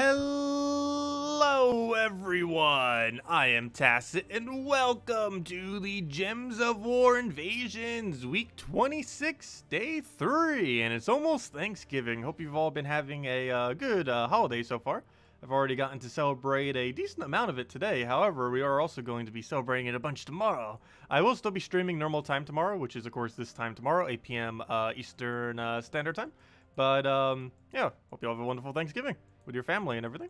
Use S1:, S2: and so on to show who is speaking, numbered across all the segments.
S1: Hello everyone, I am Tacet and welcome to the Gems of War Invasions week 26 day 3, and it's almost Thanksgiving. Hope you've all been having a good holiday so far. I've already gotten to celebrate a decent amount of it today. However, we are also going to be celebrating it a bunch tomorrow. I will still be streaming normal time tomorrow, which is of course this time tomorrow, 8 p.m. Eastern Standard Time. But yeah, hope you all have a wonderful Thanksgiving with your family and everything.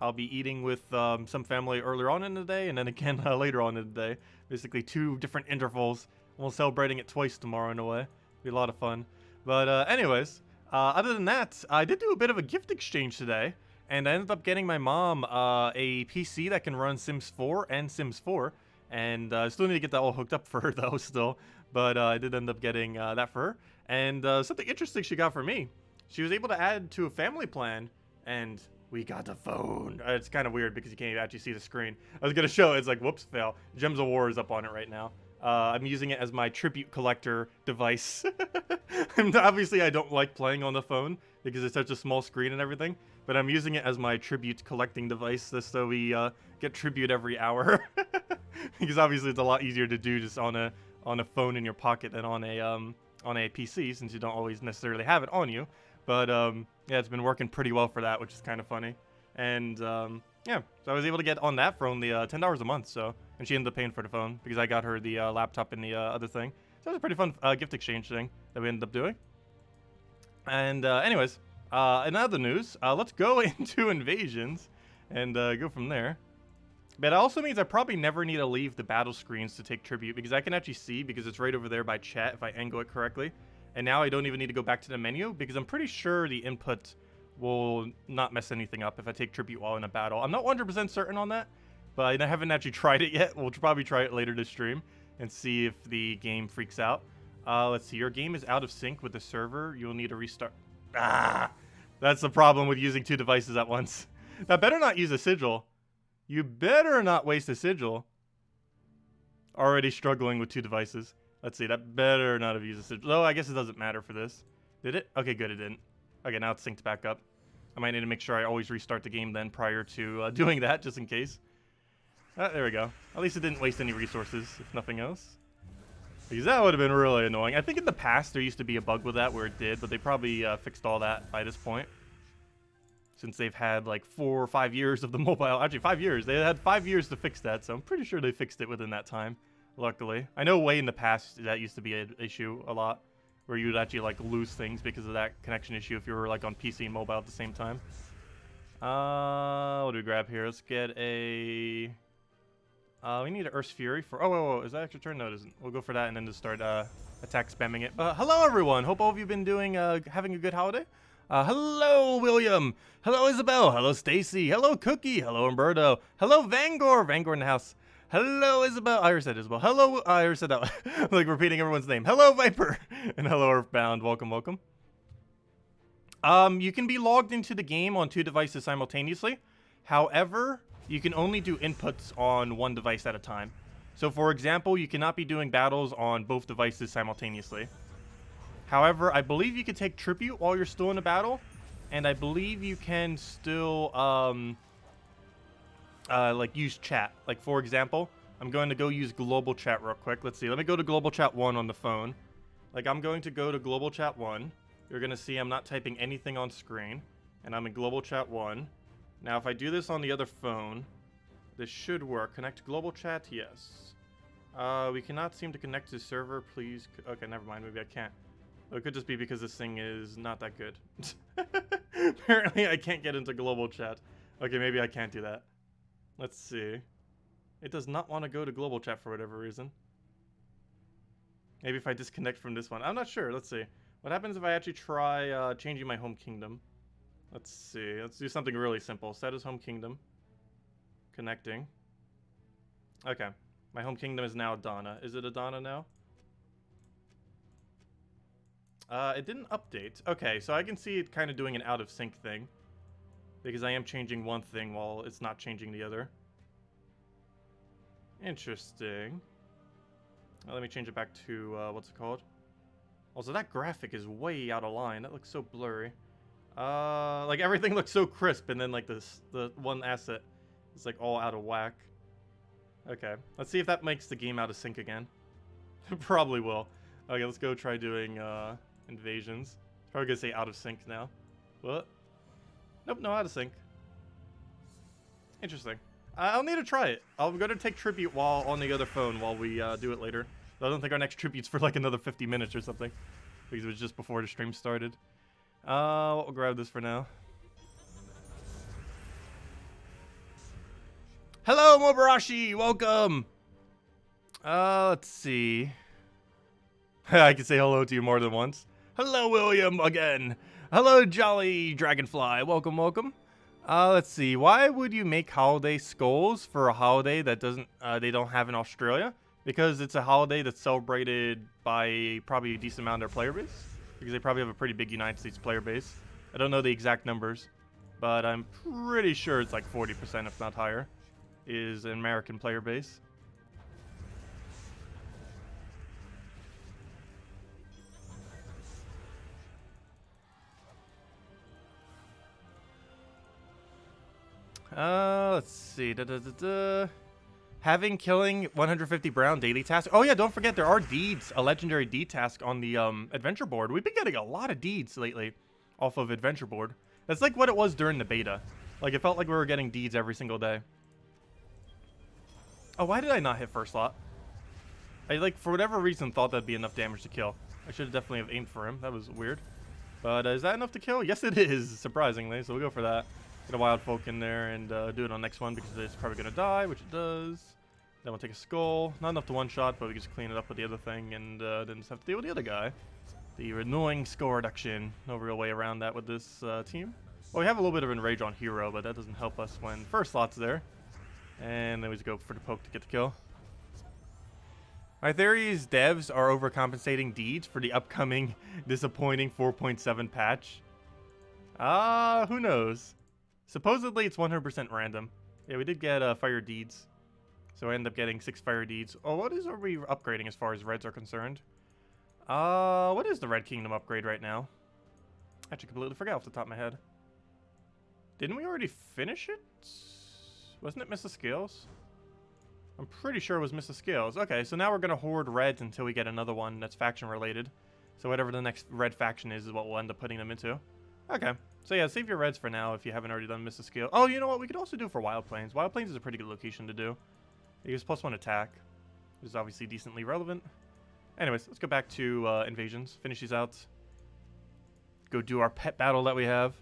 S1: I'll be eating with some family earlier on in the day, and then again later on in the day. Basically 2 different intervals. We're celebrating it twice tomorrow in a way. Be a lot of fun. But anyways, other than that, I did do a bit of a gift exchange today, and I ended up getting my mom a PC that can run Sims 4 and Sims 4. And I still need to get that all hooked up for her though still. But I did end up getting that for her. And something interesting she got for me. She was able to add to a family plan, and we got a phone. It's kind of weird because you can't actually see the screen. I was going to show it. It's like, whoops, fail. Gems of War is up on it right now. I'm using it as my tribute collector device. And obviously, I don't like playing on the phone because it's such a small screen and everything. But I'm using it as my tribute collecting device just so we get tribute every hour. Because obviously, it's a lot easier to do just on a phone in your pocket than on a PC, since you don't always necessarily have it on you. But yeah, it's been working pretty well for that, which is kind of funny. And yeah, so I was able to get on that for only $10 a month. So, and she ended up paying for the phone because I got her the laptop and the other thing. So it was a pretty fun gift exchange thing that we ended up doing. And anyways, in other news, let's go into invasions and go from there. But it also means I probably never need to leave the battle screens to take tribute, because I can actually see, because it's right over there by chat if I angle it correctly. And now I don't even need to go back to the menu, because I'm pretty sure the input will not mess anything up if I take tribute while in a battle. I'm not 100% certain on that, but I haven't actually tried it yet. We'll probably try it later this stream and see if the game freaks out. Let's see. Your game is out of sync with the server. You'll need to restart. Ah! That's the problem with using 2 devices at once. That better not use a sigil. You better not waste a sigil. Already struggling with 2 devices. Let's see, that better not have used a sigil. Oh, I guess it doesn't matter for this. Did it? Okay, good, it didn't. Okay, now it's synced back up. I might need to make sure I always restart the game then prior to doing that, just in case. There we go. At least it didn't waste any resources, if nothing else. Because that would have been really annoying. I think in the past there used to be a bug with that where it did, but they probably fixed all that by this point. Since they've had like 4 or 5 years of the mobile. Actually, 5 years. They had 5 years to fix that, so I'm pretty sure they fixed it within that time. Luckily. I know way in the past that used to be an issue a lot, where you would actually like lose things because of that connection issue if you were like on PC and mobile at the same time. What do we grab here? Let's get a... we need an Earth's Fury for... Oh, whoa, is that extra turn? No, it isn't. We'll go for that and then just start attack spamming it. Hello everyone! Hope all of you have been doing, having a good holiday. Hello, William! Hello, Isabel! Hello, Stacy! Hello, Cookie! Hello, Umberto! Hello, Vangor! Vangor in the house. Hello, Isabel. I already said Isabel. Hello. I already said that. Like repeating everyone's name. Hello, Viper. And hello, Earthbound. Welcome, welcome. You can be logged into the game on 2 devices simultaneously. However, you can only do inputs on 1 device at a time. So, for example, you cannot be doing battles on both devices simultaneously. However, I believe you can take tribute while you're still in a battle, and I believe you can still like use chat. Like for example, I'm going to go use global chat real quick. Let's see. Let me go to global chat 1 on the phone. Like I'm going to go to global chat 1. You're going to see I'm not typing anything on screen, and I'm in global chat 1. Now if I do this on the other phone, this should work. Connect to global chat? Yes. We cannot seem to connect to the server. Please. Okay, never mind. Maybe I can't. It could just be because this thing is not that good. Apparently I can't get into global chat. Okay, maybe I can't do that. Let's see. It does not want to go to global chat for whatever reason. Maybe if I disconnect from this one. I'm not sure. Let's see. What happens if I actually try changing my home kingdom? Let's see. Let's do something really simple. Set as home kingdom. Connecting. Okay. My home kingdom is now Donna. Is it Adana now? It didn't update. Okay, so I can see it kind of doing an out of sync thing. Because I am changing one thing while it's not changing the other. Interesting. Let me change it back to, what's it called? Also, that graphic is way out of line. That looks so blurry. Like everything looks so crisp, and then like the one asset is like all out of whack. Okay, let's see if that makes the game out of sync again. Probably will. Okay, let's go try doing invasions. Probably gonna say out of sync now. What? Nope, no out of sync. Interesting. I'll need to try it. I'm gonna take tribute while on the other phone while we do it later. I don't think our next tribute's for like another 50 minutes or something, because it was just before the stream started. We'll grab this for now. Hello, Mobarashi! Welcome! Let's see. I can say hello to you more than once. Hello, William, again. Hello, Jolly Dragonfly. Welcome, welcome. Let's see. Why would you make holiday skulls for a holiday that doesn't, they don't have in Australia? Because it's a holiday that's celebrated by probably a decent amount of their player base. Because they probably have a pretty big United States player base. I don't know the exact numbers, but I'm pretty sure it's like 40%, if not higher, is an American player base. Let's see. Having killing 150 brown daily task. Oh yeah, don't forget there are deeds, a legendary deed task on the adventure board. We've been getting a lot of deeds lately off of adventure board. That's like what it was during the beta. Like it felt like we were getting deeds every single day. Oh, why did I not hit first slot? I like for whatever reason thought that'd be enough damage to kill. I should have definitely have aimed for him. That was weird. But is that enough to kill? Yes, it is, surprisingly. So we'll go for that. Get a Wildfolk in there and do it on next one because it's probably going to die, which it does. Then we'll take a skull. Not enough to one-shot, but we can just clean it up with the other thing and then just have to deal with the other guy. The annoying score reduction. No real way around that with this team. Well, we have a little bit of enrage on hero, but that doesn't help us when first slot's there. And then we just go for the poke to get the kill. My theory is devs are overcompensating deeds for the upcoming disappointing 4.7 patch. Who knows? Supposedly it's 100% random. Yeah, we did get fire deeds. So I end up getting 6 fire deeds. Oh, what are we upgrading as far as reds are concerned? What is the Red Kingdom upgrade right now? I actually completely forgot off the top of my head. Didn't we already finish it? Wasn't it Mr. Scales? I'm pretty sure it was Mr. Scales. Okay, so now we're going to hoard reds until we get another one that's faction related. So whatever the next red faction is what we'll end up putting them into. Okay. So yeah, save your reds for now if you haven't already done Mr. Scale. Oh, you know what? We could also do for Wild Plains. Wild Plains is a pretty good location to do. It gives +1 attack, which is obviously decently relevant. Anyways, let's go back to invasions. Finish these out. Go do our pet battle that we have.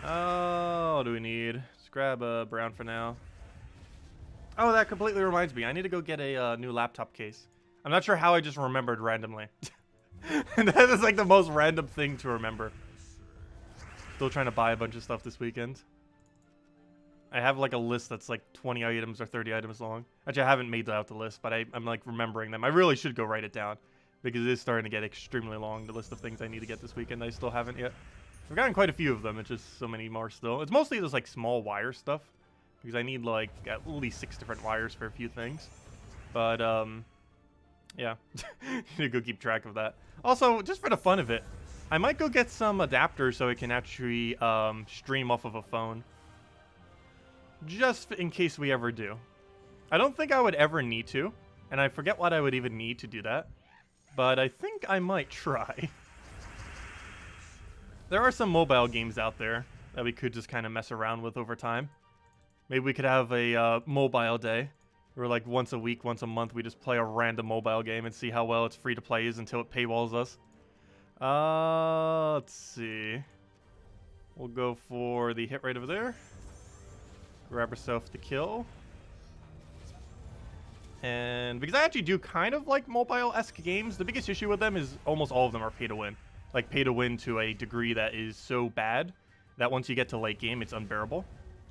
S1: Oh, what do we need? Let's grab a brown for now. Oh, that completely reminds me. I need to go get a new laptop case. I'm not sure how I just remembered randomly. That is like the most random thing to remember. Still trying to buy a bunch of stuff this weekend. I have like a list that's like 20 items or 30 items long. Actually, I haven't made out the list, but I'm like remembering them. I really should go write it down because it is starting to get extremely long, the list of things I need to get this weekend. I still haven't yet. I've gotten quite a few of them. It's just so many more still. It's mostly just like small wire stuff because I need like at least 6 different wires for a few things. But yeah, need to go keep track of that. Also, just for the fun of it, I might go get some adapters so it can actually stream off of a phone. Just in case we ever do. I don't think I would ever need to, and I forget what I would even need to do that. But I think I might try. There are some mobile games out there that we could just kind of mess around with over time. Maybe we could have a mobile day. Where like once a week, once a month, we just play a random mobile game and see how well it's free to play is until it paywalls us. Let's see. We'll go for the hit right over there. Grab ourselves the kill. And because I actually do kind of like mobile-esque games, the biggest issue with them is almost all of them are pay to win. Like pay to win to a degree that is so bad that once you get to late game, it's unbearable.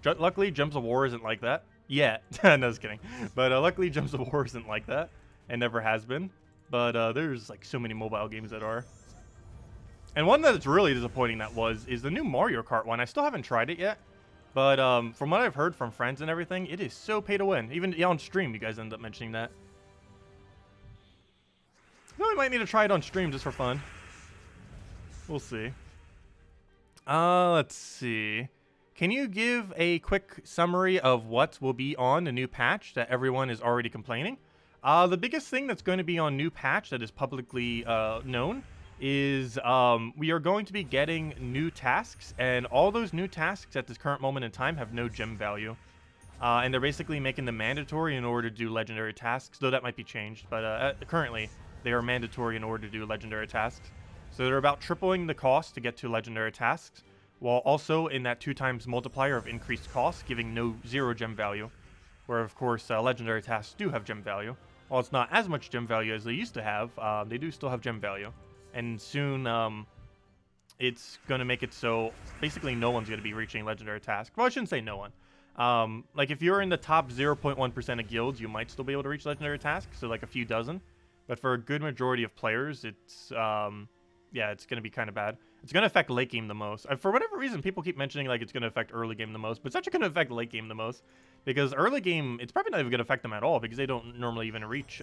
S1: Luckily, Gems of War isn't like that. Yeah, no, just kidding. But luckily, Gems of War isn't like that, and never has been. But there's like so many mobile games that are. And one that's really disappointing is the new Mario Kart one. I still haven't tried it yet, but from what I've heard from friends and everything, it is so pay to win. Even on stream, you guys end up mentioning that. No, we might need to try it on stream just for fun. We'll see. Let's see. Can you give a quick summary of what will be on the new patch that everyone is already complaining? The biggest thing that's going to be on new patch that is publicly known is we are going to be getting new tasks, and all those new tasks at this current moment in time have no gem value. And they're basically making them mandatory in order to do legendary tasks, though that might be changed, but currently they are mandatory in order to do legendary tasks. So they're about tripling the cost to get to legendary tasks, while also in that 2x multiplier of increased cost, giving zero gem value. Where, of course, legendary tasks do have gem value. While it's not as much gem value as they used to have, they do still have gem value. And soon, it's going to make it so basically no one's going to be reaching legendary tasks. Well, I shouldn't say no one. Like, if you're in the top 0.1% of guilds, you might still be able to reach legendary tasks, so like a few dozen. But for a good majority of players, it's, yeah, it's going to be kind of bad. It's going to affect late game the most. For whatever reason, people keep mentioning like it's going to affect early game the most, but it's actually going to affect late game the most. Because early game, it's probably not even going to affect them at all because they don't normally even reach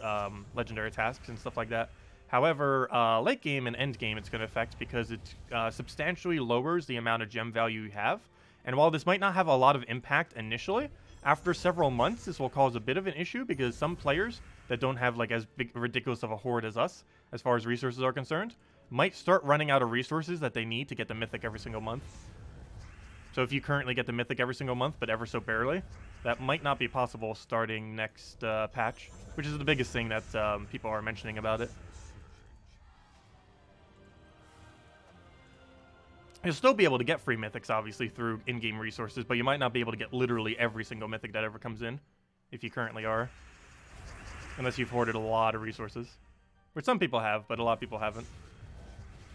S1: legendary tasks and stuff like that. However, late game and end game, it's going to affect because it substantially lowers the amount of gem value you have. And while this might not have a lot of impact initially, after several months, this will cause a bit of an issue because some players that don't have like as big, ridiculous of a horde as us, as far as resources are concerned, might start running out of resources that they need to get the mythic every single month. So if you currently get the mythic every single month, but ever so barely, that might not be possible starting next patch, which is the biggest thing that people are mentioning about it. You'll still be able to get free mythics, obviously, through in-game resources, but you might not be able to get literally every single mythic that ever comes in, if you currently are. Unless you've hoarded a lot of resources. Which some people have, but a lot of people haven't.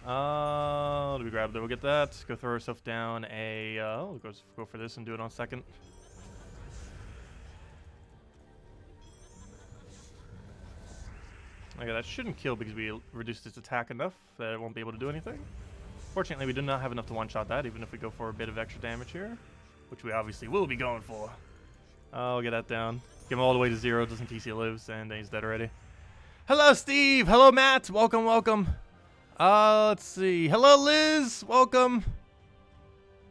S1: What do we grab there? We'll get that. Go throw ourselves down a... we'll go for this and do it on second. Okay, that shouldn't kill because we reduced its attack enough that it won't be able to do anything. Fortunately, we do not have enough to one-shot that, even if we go for a bit of extra damage here. Which we obviously will be going for. We'll get that down. Give him all the way to 0 just in case he lives, and then he's dead already. Hello, Steve! Hello, Matt! Welcome, welcome. Let's see. Hello, Liz! Welcome.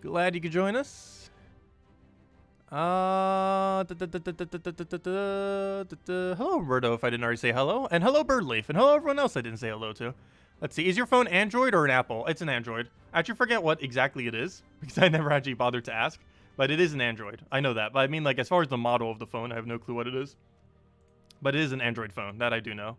S1: Glad you could join us. Hello, Roberto, if I didn't already say hello. And hello, Birdleaf. And hello, everyone else I didn't say hello to. Let's see. Is your phone Android or an Apple? It's an Android. I actually forget what exactly it is, because I never actually bothered to ask. But it is an Android. I know that. But I mean, like, as far as the model of the phone, I have no clue what it is. But it is an Android phone. That I do know.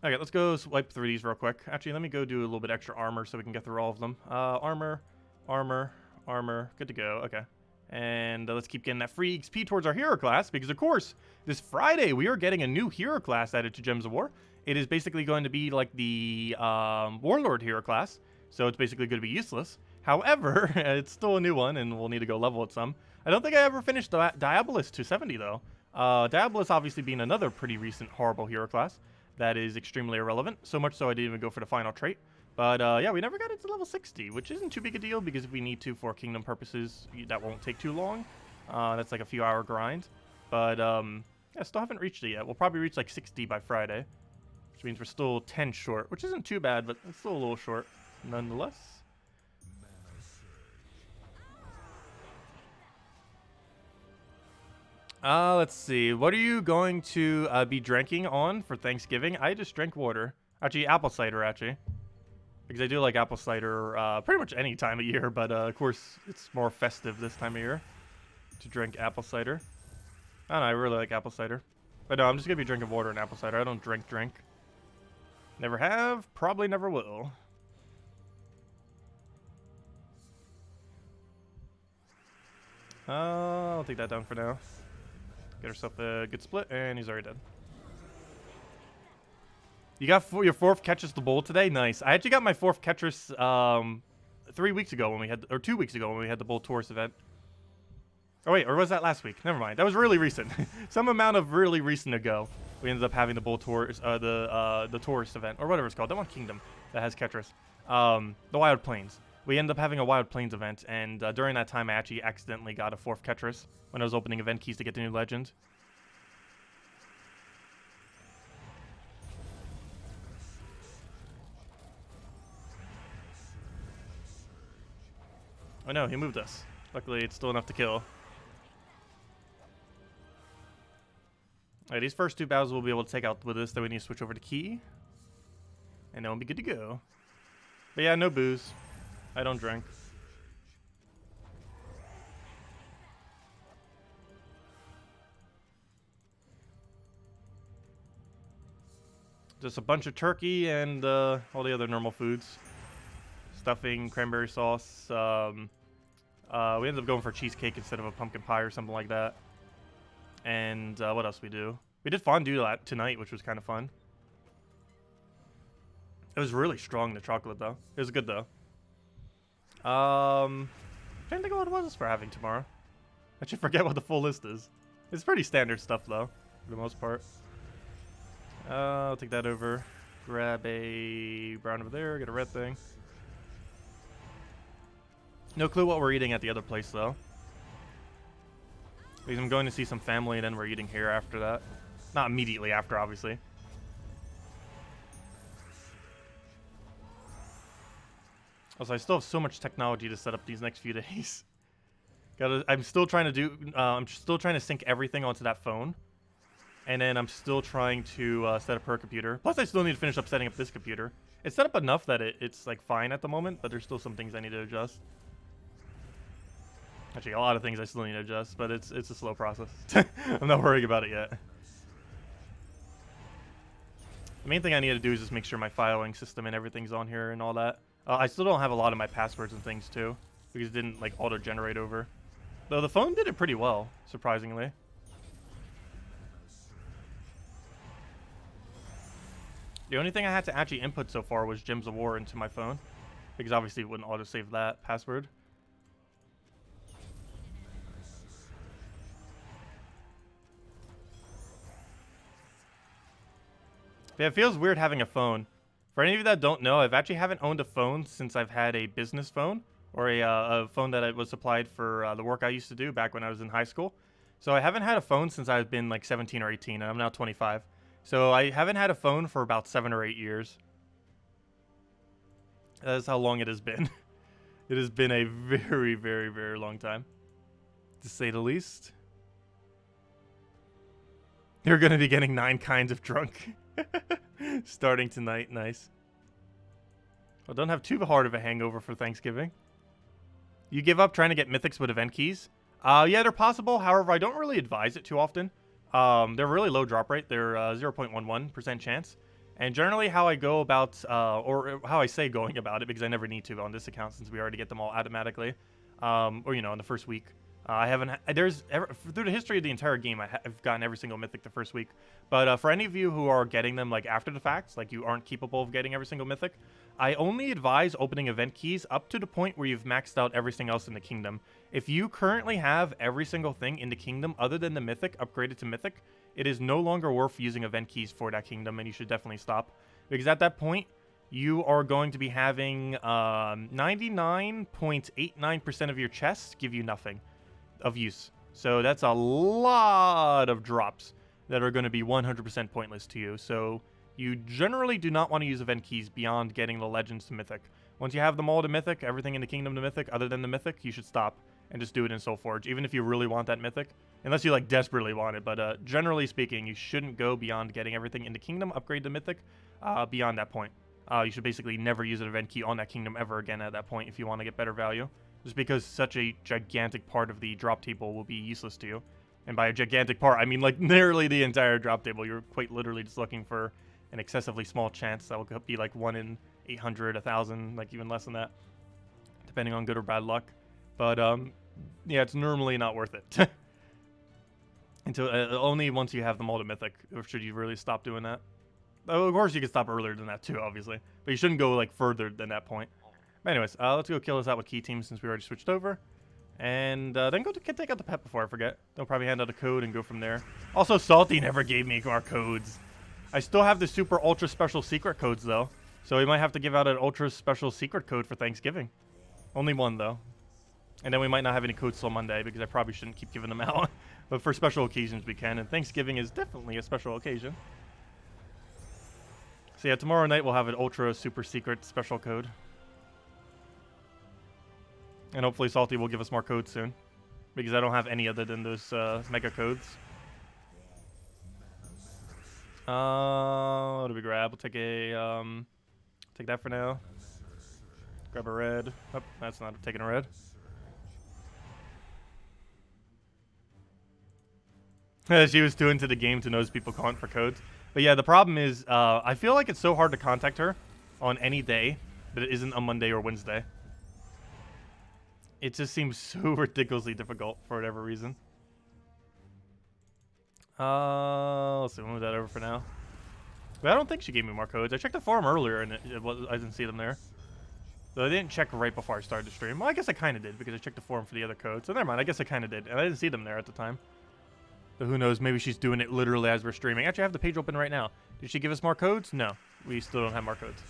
S1: Okay, let's go swipe through these real quick. Actually, let me go do a little bit extra armor so we can get through all of them. Armor, armor, armor. Good to go. Okay. And let's keep getting that free XP towards our hero class because, of course, this Friday we are getting a new hero class added to Gems of War. It is basically going to be like the Warlord hero class, so it's basically going to be useless. However, it's still a new one, and we'll need to go level it some. I don't think I ever finished Diabolus 270, though. Diabolus obviously being another pretty recent horrible hero class that is extremely irrelevant, so much so I didn't even go for the final trait. But yeah, we never got it to level 60, which isn't too big a deal because if we need to for kingdom purposes, that won't take too long. That's like a few hour grind. But yeah, still haven't reached it yet. We'll probably reach like 60 by Friday, which means we're still 10 short, which isn't too bad, but it's still a little short nonetheless. Let's see. What are you going to be drinking on for Thanksgiving? I just drank water. Actually, apple cider, actually. Because I do like apple cider pretty much any time of year, but of course, it's more festive this time of year to drink apple cider. I don't know, I really like apple cider. But no, I'm just going to be drinking water and apple cider. I don't drink. Never have, probably never will. I'll take that down for now. Get herself a good split, and he's already dead. You got your 4th Ketris the Bull today? Nice. I actually got my 4th Ketris 3 weeks ago when we had, or 2 weeks ago when we had the Bull Taurus event. Oh wait, or was that last week? Never mind. That was really recent. Some amount of really recent ago, we ended up having the Bull Taurus, the Taurus event, or whatever it's called. That one kingdom that has Ketris. The Wild Plains. We ended up having a Wild Plains event, and during that time, I actually accidentally got a 4th Ketris when I was opening event keys to get the new legend. Oh no, he moved us. Luckily, it's still enough to kill. Alright, these first 2 battles we'll be able to take out with this. Then we need to switch over to Key. And then we'll be good to go. But yeah, no booze. I don't drink. Just a bunch of turkey and all the other normal foods. Stuffing, cranberry sauce. We ended up going for cheesecake instead of a pumpkin pie or something like that. And what else we do? We did fondue tonight, which was kind of fun. It was really strong, the chocolate, though. It was good, though. Trying to think of what it was we're having tomorrow. I should forget what the full list is. It's pretty standard stuff, though, for the most part. I'll take that over. Grab a brown over there. Get a red thing. No clue what we're eating at the other place, though. Because I'm going to see some family, and then we're eating here after that. Not immediately after, obviously. Also, I still have so much technology to set up these next few days. I'm still trying to I'm still trying to sync everything onto that phone. And then I'm still trying to set up her computer. Plus, I still need to finish up setting up this computer. It's set up enough that it's like fine at the moment, but there's still some things I need to adjust. Actually, a lot of things I still need to adjust, but it's a slow process. I'm not worrying about it yet. The main thing I need to do is just make sure my filing system and everything's on here and all that. I still don't have a lot of my passwords and things too, because it didn't like auto-generate over. Though the phone did it pretty well, surprisingly. The only thing I had to actually input so far was Gems of War into my phone, because obviously it wouldn't auto-save that password. But yeah, it feels weird having a phone. For any of you that don't know, I've actually haven't owned a phone since I've had a business phone, or a phone that was supplied for the work I used to do back when I was in high school. So I haven't had a phone since I've been like 17 or 18, and I'm now 25. So I haven't had a phone for about 7 or 8 years. That's how long it has been. It has been a very, very, very long time, to say the least. You're going to be getting 9 kinds of drunk. Starting tonight. Nice. Well, don't have too hard of a hangover for Thanksgiving. You give up trying to get mythics with event keys? Yeah, they're possible. However, I don't really advise it too often. They're really low drop rate. They're 0.11% chance. And generally how I go about, or how I say going about it, because I never need to on this account since we already get them all automatically, or, you know, in the first week. I haven't, through the history of the entire game, I've gotten every single mythic the first week. But for any of you who are getting them like after the fact, like you aren't capable of getting every single mythic, I only advise opening event keys up to the point where you've maxed out everything else in the kingdom. If you currently have every single thing in the kingdom other than the mythic upgraded to mythic, it is no longer worth using event keys for that kingdom, and you should definitely stop. Because at that point, you are going to be having 99.89% of your chests give you nothing of use. So that's a lot of drops that are going to be 100% pointless to you. So you generally do not want to use event keys beyond getting the legends to mythic. Once you have them all to mythic, everything in the kingdom to mythic other than the mythic, you should stop and just do it in Soulforge, even if you really want that mythic. Unless you like desperately want it, but generally speaking, you shouldn't go beyond getting everything in the kingdom, upgrade to mythic, beyond that point. You should basically never use an event key on that kingdom ever again at that point if you want to get better value. Just because such a gigantic part of the drop table will be useless to you. And by a gigantic part, I mean like nearly the entire drop table. You're quite literally just looking for an excessively small chance that will be like 1 in 800, 1,000, like even less than that, depending on good or bad luck. But yeah, it's normally not worth it. Until only once you have them all to mythic, or should you really stop doing that? Of course, you can stop earlier than that too, obviously, but you shouldn't go like further than that point. But anyways, let's go kill this out with key team since we already switched over. And then go to take out the pet before I forget. They'll probably hand out a code and go from there. Also, Salty never gave me our codes. I still have the super ultra special secret codes though. So we might have to give out an ultra special secret code for Thanksgiving. Only one though. And then we might not have any codes till Monday because I probably shouldn't keep giving them out. But for special occasions we can, and Thanksgiving is definitely a special occasion. So yeah, tomorrow night we'll have an ultra super secret special code. And hopefully Salty will give us more codes soon. Because I don't have any other than those mega codes. What do we grab? We'll take a, take that for now. Grab a red. Oh, that's not taking a red. She was too into the game to notice people calling for codes. But yeah, the problem is, I feel like it's so hard to contact her on any day that it isn't a Monday or Wednesday. It just seems so ridiculously difficult for whatever reason. Let's see, we'll move that over for now. But I don't think she gave me more codes. I checked the forum earlier and I didn't see them there. So I didn't check right before I started the stream. Well, I guess I kind of did because I checked the forum for the other codes. So never mind, I guess I kind of did. And I didn't see them there at the time. So who knows, maybe she's doing it literally as we're streaming. Actually, I have the page open right now. Did she give us more codes? No, we still don't have more codes.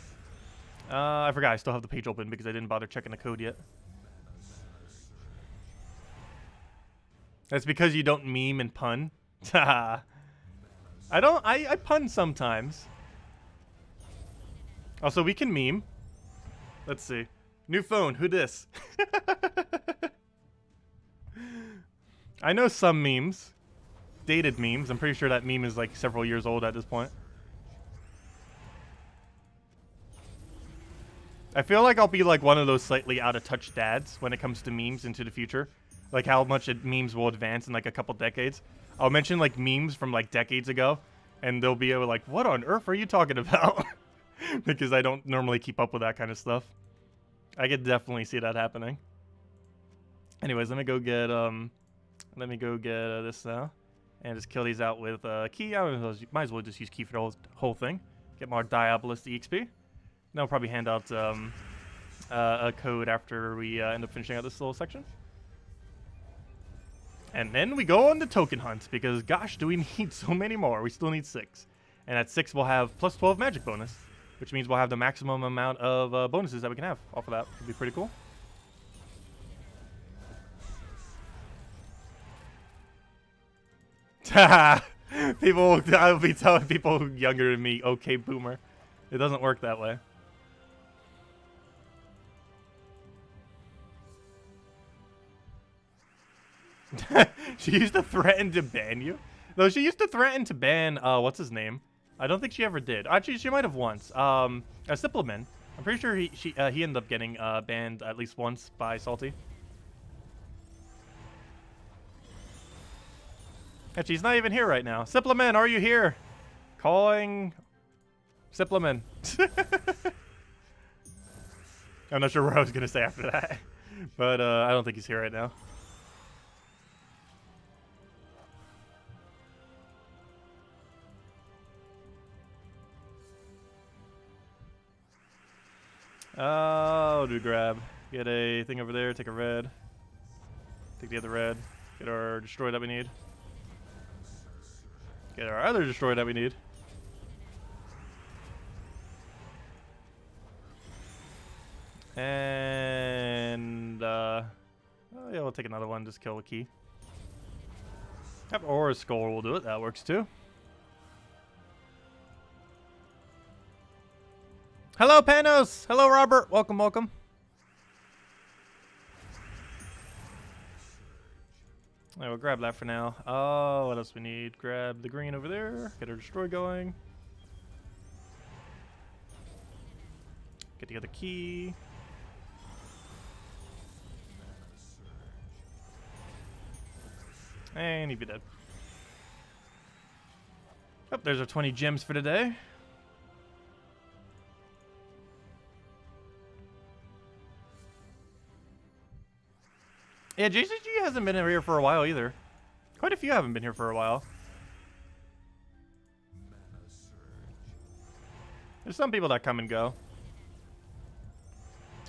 S1: I forgot I still have the page open because I didn't bother checking the code yet. That's because you don't meme and pun. I pun sometimes. Also, we can meme. Let's see. New phone, who dis? I know some memes. Dated memes. I'm pretty sure that meme is like several years old at this point. I feel like I'll be like one of those slightly out of touch dads when it comes to memes into the future. Like how much memes will advance in like a couple decades. I'll mention like memes from like decades ago, and they'll be like, what on earth are you talking about? Because I don't normally keep up with that kind of stuff. I could definitely see that happening. Anyways, let me go get this now. And just kill these out with Key. Might as well just use Key for the whole thing. Get more Diabolist EXP. Then I'll probably hand out a code after we end up finishing out this little section. And then we go on the token hunt, because gosh, do we need so many more. We still need 6. And at 6, we'll have plus 12 magic bonus, which means we'll have the maximum amount of bonuses that we can have off of that. Would be pretty cool. I'll be telling people younger than me, okay, boomer. It doesn't work that way. She used to threaten to ban you? No, she used to threaten to ban, what's his name? I don't think she ever did. Actually, she might have once. Simpleman. I'm pretty sure he ended up getting banned at least once by Salty. And she's not even here right now. Simpleman, are you here? Calling Simpleman. I'm not sure what I was going to say after that. But I don't think he's here right now. Oh, do grab. Get a thing over there. Take a red. Take the other red. Get our destroy that we need. Get our other destroy that we need. And oh yeah, we'll take another one. Just kill a key. Yep, or a skull will do it. That works too. Hello, Panos. Hello, Robert. Welcome, welcome. All right, we'll grab that for now. Oh, what else we need? Grab the green over there. Get our destroy going. Get the other key. And he'd be dead. Oh, there's our 20 gems for today. Yeah, JCG hasn't been here for a while either. Quite a few haven't been here for a while. There's some people that come and go.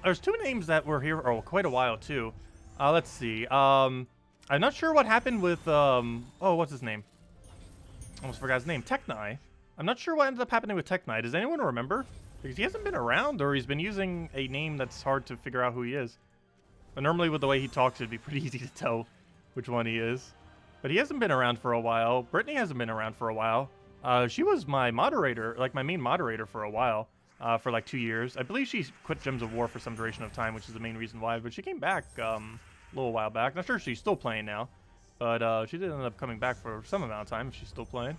S1: There's 2 names that were here for quite a while too. Let's see. I'm not sure what happened with oh, what's his name? Almost forgot his name. Techni. I'm not sure what ended up happening with Techni. Does anyone remember? Because he hasn't been around, or he's been using a name that's hard to figure out who he is. But normally with the way he talks, it'd be pretty easy to tell which one he is. But he hasn't been around for a while. Brittany hasn't been around for a while. She was my moderator, like my main moderator for a while. for like 2 years. I believe she quit Gems of War for some duration of time, which is the main reason why. But she came back a little while back. Not sure if she's still playing now, but she did end up coming back for some amount of time if she's still playing.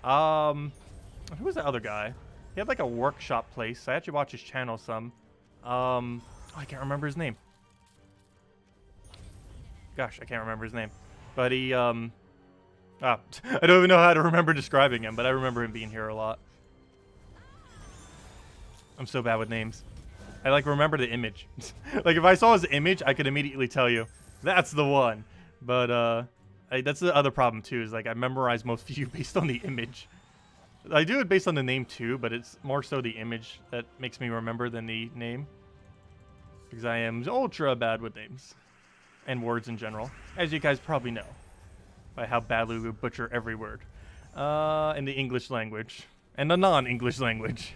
S1: Who was the other guy? He had like a workshop place. I actually watched his channel some. Oh, I can't remember his name. Gosh, I can't remember his name. But he, I don't even know how to remember describing him, but I remember him being here a lot. I'm so bad with names. I like remember the image. Like if I saw his image, I could immediately tell you that's the one. But that's the other problem too. Is like I memorize most of you based on the image. I do it based on the name too, but it's more so the image that makes me remember than the name. Because I am ultra bad with names and words in general, as you guys probably know by how badly we butcher every word in the English language and the non-English language.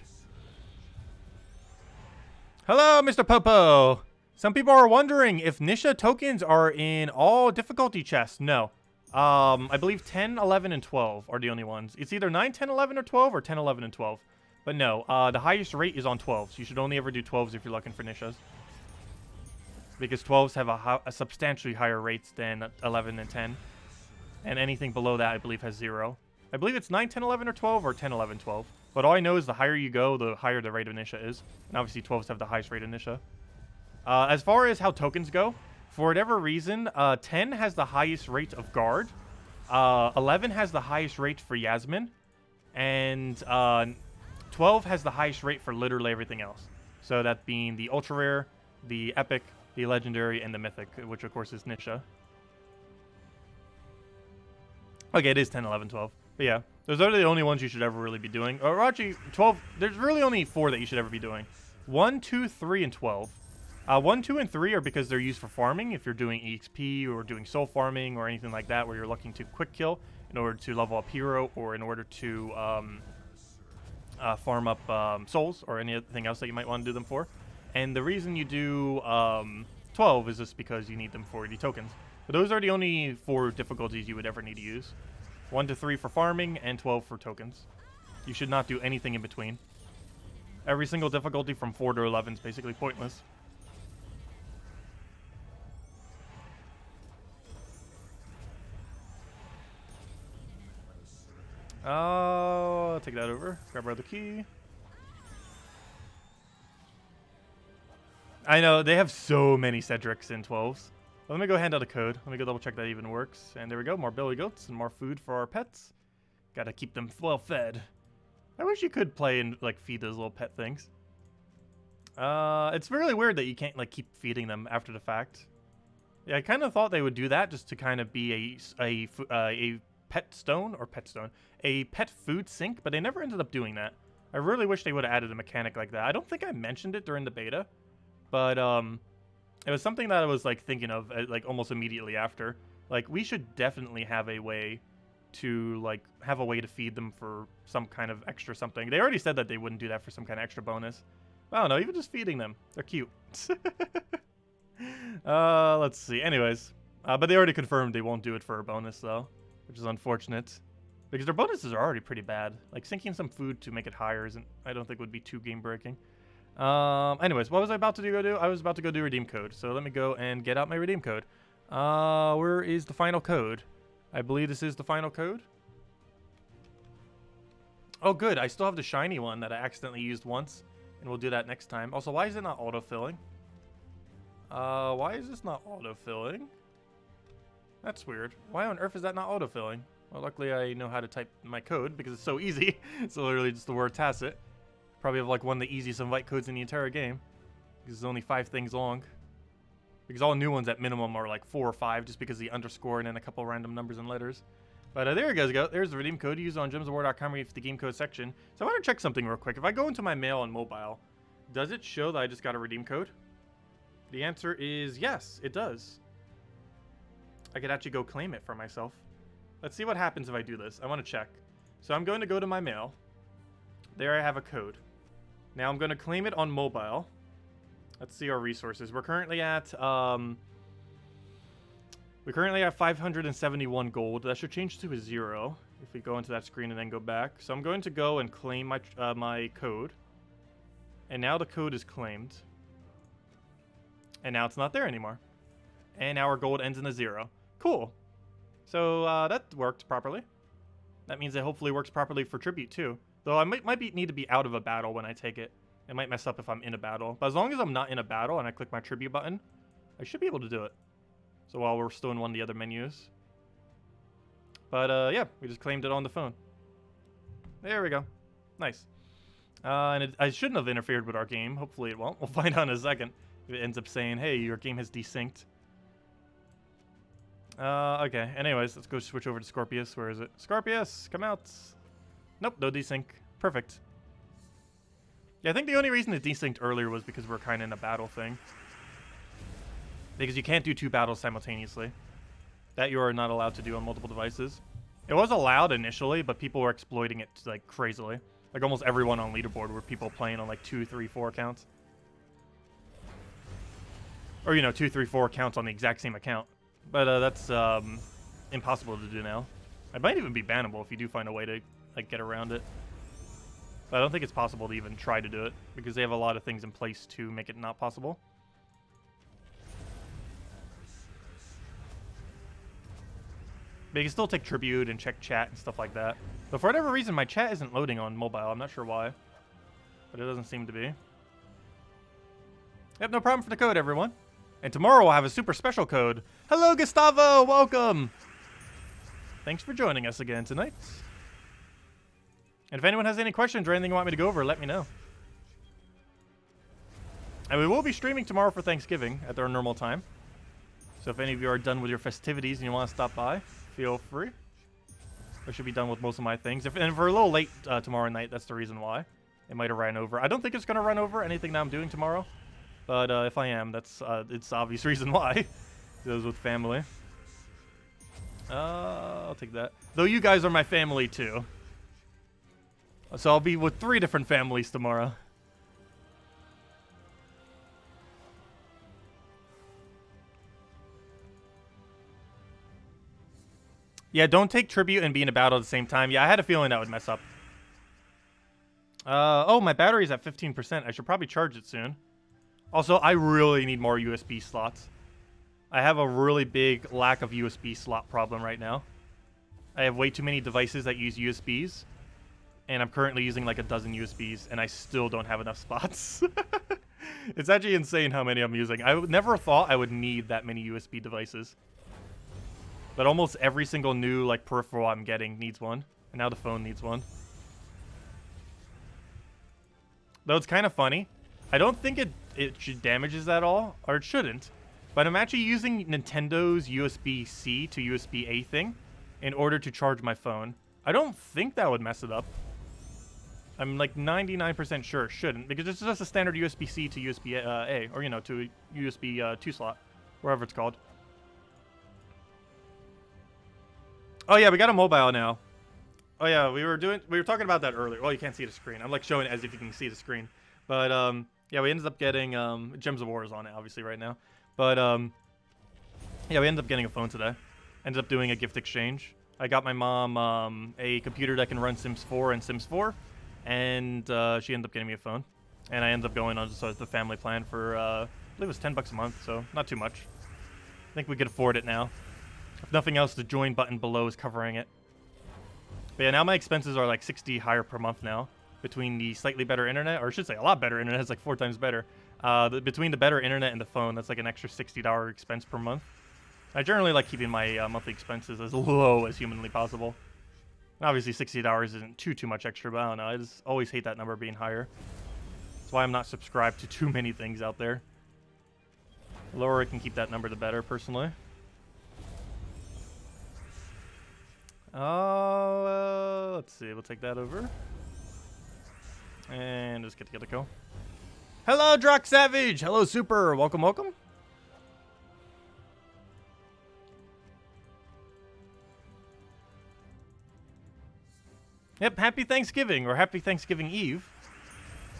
S1: Hello, Mr. Popo. Some people are wondering if Nysha tokens are in all difficulty chests. No. I believe 10, 11, and 12 are the only ones. It's either 9, 10, 11, or 12, or 10, 11, and 12. But no, the highest rate is on 12s. You should only ever do 12s if you're looking for Nyshas. Because 12s have a substantially higher rates than 11 and 10. And anything below that, I believe, has 0. I believe it's 9, 10, 11, or 12, or 10, 11, 12. But all I know is the higher you go, the higher the rate of Nysha is. And obviously 12s have the highest rate of Nysha. As far as how tokens go, for whatever reason, 10 has the highest rate of guard. 11 has the highest rate for Yasmin. And 12 has the highest rate for literally everything else. So that being the ultra rare, the epic, the legendary, and the mythic, which of course is Nysha. Okay, it is 10, 11, 12. But yeah, those are the only ones you should ever really be doing. Or actually, 12, there's really only 4 that you should ever be doing. 1, 2, 3, and 12. 1, 2, and 3 are because they're used for farming. If you're doing EXP or doing soul farming or anything like that, where you're looking to quick kill in order to level up hero or in order to farm up souls or anything else that you might want to do them for. And the reason you do 12 is just because you need them for the tokens. But those are the only 4 difficulties you would ever need to use. 1 to 3 for farming and 12 for tokens. You should not do anything in between. Every single difficulty from 4 to 11 is basically pointless. I'll take that over. Grab our other key. I know, they have so many Cedrics in 12s. Well, let me go hand out a code. Let me go double check that even works. And there we go, more billy goats and more food for our pets. Gotta keep them well fed. I wish you could play and like feed those little pet things. It's really weird that you can't like keep feeding them after the fact. Yeah, I kind of thought they would do that just to kind of be a pet stone, a pet food sink, but they never ended up doing that. I really wish they would have added a mechanic like that. I don't think I mentioned it during the beta, but it was something that I was like thinking of like almost immediately after. Like we should definitely have a way to feed them for some kind of extra something. They already said that they wouldn't do that for some kind of extra bonus. I don't know, even just feeding them. They're cute. Let's see. Anyways, but they already confirmed they won't do it for a bonus though, which is unfortunate. Because their bonuses are already pretty bad. Like sinking some food to make it higher isn't, I don't think would be too game breaking. Anyways, what was I about to go do? I was about to go do redeem code. So let me go and get out my redeem code. Where is the final code? I believe this is the final code. Oh, good. I still have the shiny one that I accidentally used once. And we'll do that next time. Also, why is it not autofilling? Why is this not autofilling? That's weird. Why on earth is that not autofilling? Well, luckily I know how to type my code because it's so easy. It's literally just the word Tacet. Probably have like one of the easiest invite codes in the entire game. Because it's only 5 things long. Because all new ones at minimum are like 4 or 5 just because the underscore and then a couple random numbers and letters. But there you guys go. There's the redeem code used on gemsofwar.com for the game code section. So I want to check something real quick. If I go into my mail on mobile, does it show that I just got a redeem code? The answer is yes, it does. I could actually go claim it for myself. Let's see what happens if I do this. I want to check. So I'm going to go to my mail. There I have a code. Now I'm going to claim it on mobile. Let's see our resources. We're currently at 571 gold. That should change to a 0 if we go into that screen and then go back. So I'm going to go and claim my my code. And now the code is claimed. And now it's not there anymore. And now our gold ends in a 0. Cool. So that worked properly. That means it hopefully works properly for tribute too. Though I might need to be out of a battle when I take it. It might mess up if I'm in a battle. But as long as I'm not in a battle and I click my tribute button, I should be able to do it. So while we're still in one of the other menus. But yeah, we just claimed it on the phone. There we go. Nice. And I shouldn't have interfered with our game. Hopefully it won't. We'll find out in a second. If it ends up saying, hey, your game has desynced. Okay. Anyways, let's go switch over to Scorpius. Where is it? Scorpius, come out. Nope, no desync. Perfect. Yeah, I think the only reason it desynced earlier was because we're kind of in a battle thing. Because you can't do 2 battles simultaneously. That you are not allowed to do on multiple devices. It was allowed initially, but people were exploiting it like crazily. Like almost everyone on leaderboard were people playing on like 2, 3, 4 accounts. Or, you know, 2, 3, 4 accounts on the exact same account. But that's impossible to do now. It might even be bannable if you do find a way to like get around it. But I don't think it's possible to even try to do it because they have a lot of things in place to make it not possible. But you can still take tribute and check chat and stuff like that. But for whatever reason, my chat isn't loading on mobile. I'm not sure why. But it doesn't seem to be. Yep, no problem for the code, everyone. And tomorrow we'll have a super special code. Hello, Gustavo! Welcome! Thanks for joining us again tonight. And if anyone has any questions or anything you want me to go over, let me know. And we will be streaming tomorrow for Thanksgiving at our normal time. So if any of you are done with your festivities and you want to stop by, feel free. I should be done with most of my things. And if we're a little late tomorrow night, that's the reason why. It might have ran over. I don't think it's going to run over anything that I'm doing tomorrow. But if I am, that's it's the obvious reason why. It was with family. I'll take that. Though you guys are my family too. So I'll be with 3 different families tomorrow. Yeah, don't take tribute and be in a battle at the same time. Yeah, I had a feeling that would mess up. Oh, my battery's at 15%. I should probably charge it soon. Also, I really need more USB slots. I have a really big lack of USB slot problem right now. I have way too many devices that use USBs. And I'm currently using like a dozen USBs, and I still don't have enough spots. It's actually insane how many I'm using. I never thought I would need that many USB devices. But almost every single new like peripheral I'm getting needs one. And now the phone needs one. Though it's kind of funny. I don't think it damages at all, or it shouldn't. But I'm actually using Nintendo's USB-C to USB-A thing in order to charge my phone. I don't think that would mess it up. I'm like 99% sure it shouldn't, because it's just a standard USB-C to USB-A, or, you know, to a USB 2 slot, wherever it's called. Oh yeah, we got a mobile now. Oh yeah, we were talking about that earlier. Well, you can't see the screen. I'm like showing it as if you can see the screen. But yeah, we ended up getting Gems of War is on it obviously right now. But yeah, we ended up getting a phone today. Ended up doing a gift exchange. I got my mom a computer that can run Sims 4 and Sims 4, and she ended up getting me a phone. And I ended up going on the family plan for I believe it was $10 a month, so not too much. I think we could afford it now. If nothing else, the join button below is covering it. But yeah, now my expenses are like 60 higher per month now. Between the slightly better internet, or I should say a lot better internet, it's like 4 times better. Between the better internet and the phone, that's like an extra $60 expense per month. I generally like keeping my monthly expenses as low as humanly possible. And obviously $60 isn't too much extra, but I don't know. I just always hate that number being higher. That's why I'm not subscribed to too many things out there. The lower I can keep that number, the better, personally. Let's see. We'll take that over. And just get to go. Hello, Drock Savage. Hello, Super. Welcome, welcome. Yep, happy Thanksgiving, or happy Thanksgiving Eve.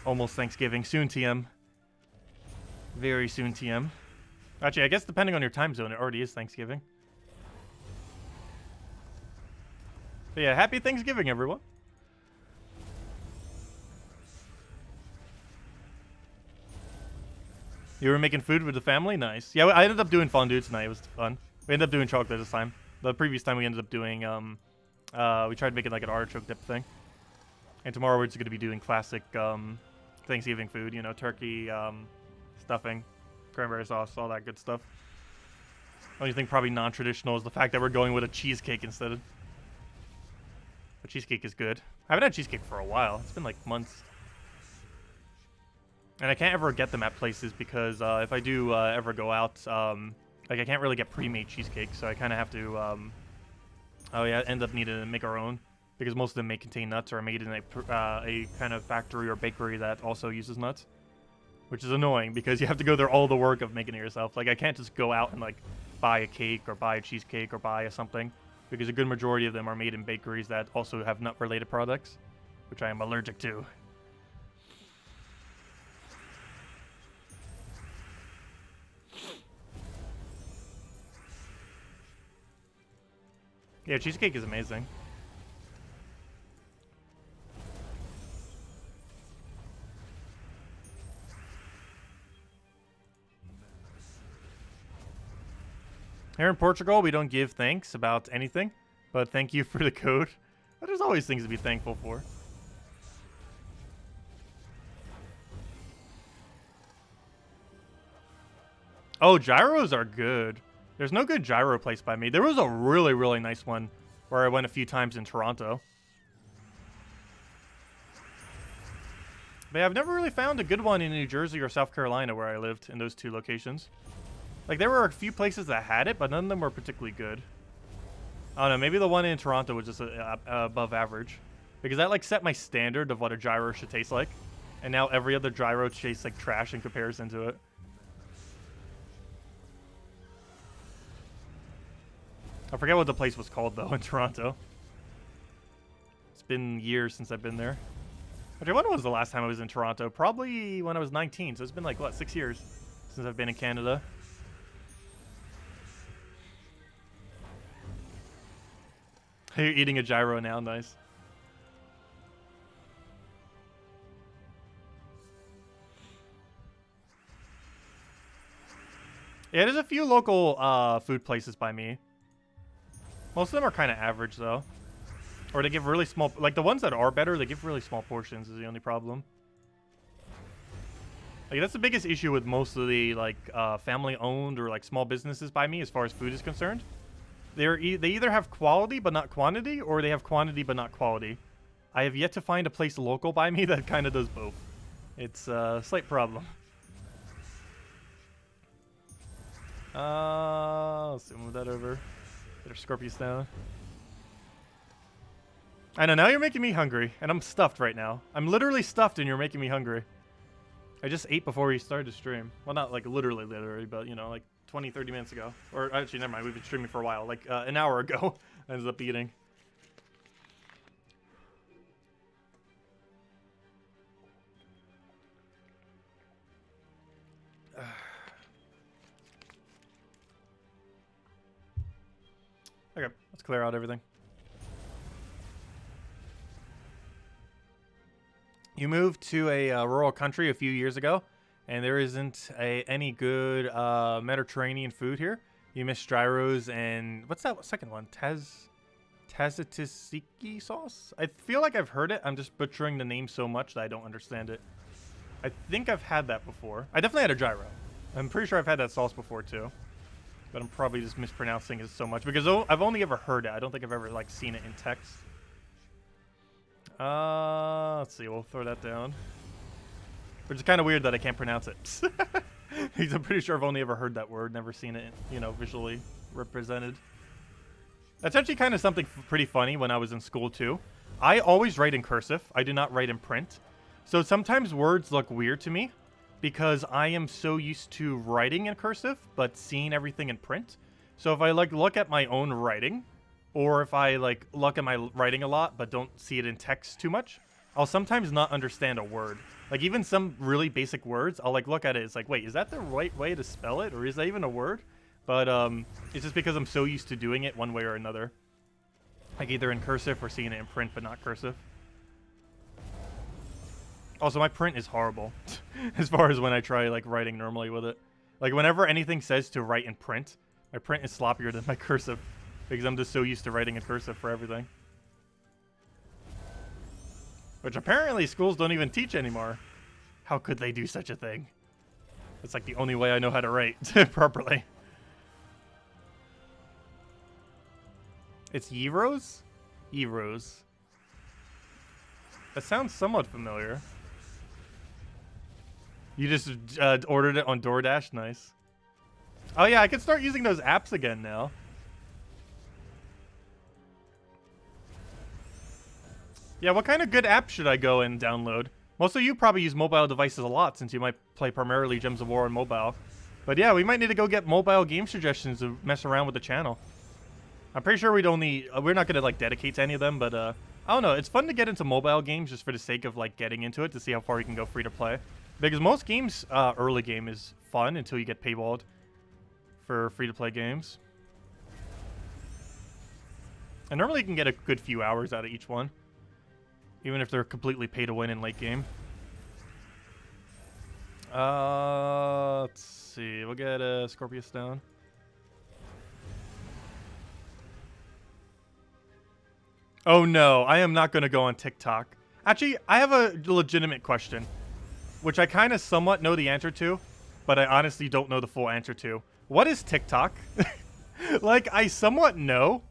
S1: Almost Thanksgiving. Soon, TM. Very soon, TM. Actually, I guess depending on your time zone, it already is Thanksgiving. But yeah, happy Thanksgiving, everyone. You were making food with the family? Nice. Yeah, I ended up doing fondue tonight. It was fun. We ended up doing chocolate this time. The previous time we ended up doing, we tried making like an artichoke dip thing. And tomorrow we're just going to be doing classic Thanksgiving food, you know, turkey, stuffing, cranberry sauce, all that good stuff. Only thing probably non-traditional is the fact that we're going with a cheesecake instead. But cheesecake is good. I haven't had cheesecake for a while. It's been like months. And I can't ever get them at places because if I do ever go out, like I can't really get pre-made cheesecake, so I kind of have to, end up needing to make our own because most of them may contain nuts or are made in a kind of factory or bakery that also uses nuts, which is annoying because you have to go through all the work of making it yourself. Like I can't just go out and like buy a cake or buy a cheesecake or buy something because a good majority of them are made in bakeries that also have nut-related products, which I am allergic to. Yeah, cheesecake is amazing. Here in Portugal, we don't give thanks about anything, but thank you for the code. But there's always things to be thankful for. Oh, gyros are good. There's no good gyro place by me. There was a really, really nice one where I went a few times in Toronto. But yeah, I've never really found a good one in New Jersey or South Carolina where I lived in those two locations. Like, there were a few places that had it, but none of them were particularly good. I don't know, maybe the one in Toronto was just above average. Because that, like, set my standard of what a gyro should taste like. And now every other gyro tastes like trash in comparison to it. I forget what the place was called, though, in Toronto. It's been years since I've been there. Actually, when was the last time I was in Toronto? Probably when I was 19, so it's been like, what, 6 years since I've been in Canada. You're eating a gyro now, nice. Yeah, there's a few local food places by me. Most of them are kind of average, though. Or they give really small... Like, the ones that are better, they give really small portions is the only problem. Like, that's the biggest issue with most of the, like, family-owned or, like, small businesses by me as far as food is concerned. They either have quality but not quantity, or they have quantity but not quality. I have yet to find a place local by me that kind of does both. It's a slight problem. Let's move that over. Get our Scorpius down. I know, now you're making me hungry, and I'm stuffed right now. I'm literally stuffed and you're making me hungry. I just ate before we started to stream. Well, not like literally, but, you know, like 20, 30 minutes ago. Or actually, never mind, we've been streaming for a while. Like an hour ago, I ended up eating. Okay, let's clear out everything. You moved to a rural country a few years ago, and there isn't any good Mediterranean food here. You miss gyros and... What's that second one? Tzatziki sauce? I feel like I've heard it. I'm just butchering the name so much that I don't understand it. I think I've had that before. I definitely had a gyro. I'm pretty sure I've had that sauce before, too. But I'm probably just mispronouncing it so much because I've only ever heard it. I don't think I've ever like seen it in text. Let's see. We'll throw that down. Which is kind of weird that I can't pronounce it. Because I'm pretty sure I've only ever heard that word, never seen it, you know, visually represented. That's actually kind of something pretty funny when I was in school too. I always write in cursive. I do not write in print. So sometimes words look weird to me, because I am so used to writing in cursive, but seeing everything in print. So if I like look at my own writing, or if I like look at my writing a lot, but don't see it in text too much, I'll sometimes not understand a word. Like even some really basic words, I'll like look at it, it's like, wait, is that the right way to spell it? Or is that even a word? But it's just because I'm so used to doing it one way or another. Like either in cursive or seeing it in print, but not cursive. Also, my print is horrible as far as when I try like writing normally with it. Like whenever anything says to write in print, my print is sloppier than my cursive because I'm just so used to writing in cursive for everything. Which apparently schools don't even teach anymore. How could they do such a thing? It's like the only way I know how to write properly. It's Euros? Euros. That sounds somewhat familiar. You just ordered it on DoorDash? Nice. Oh yeah, I can start using those apps again now. Yeah, what kind of good app should I go and download? Most of you probably use mobile devices a lot since you might play primarily Gems of War on mobile. But yeah, we might need to go get mobile game suggestions to mess around with the channel. I'm pretty sure we're not going to like dedicate to any of them, but I don't know. It's fun to get into mobile games just for the sake of like getting into it to see how far you can go free to play. Because most games, early game is fun until you get paywalled for free to play games. And normally you can get a good few hours out of each one. Even if they're completely pay to win in late game. Let's see. We'll get a Scorpius Stone. Oh no, I am not going to go on TikTok. Actually, I have a legitimate question, which I kind of somewhat know the answer to, but I honestly don't know the full answer to. What is TikTok? Like, I somewhat know,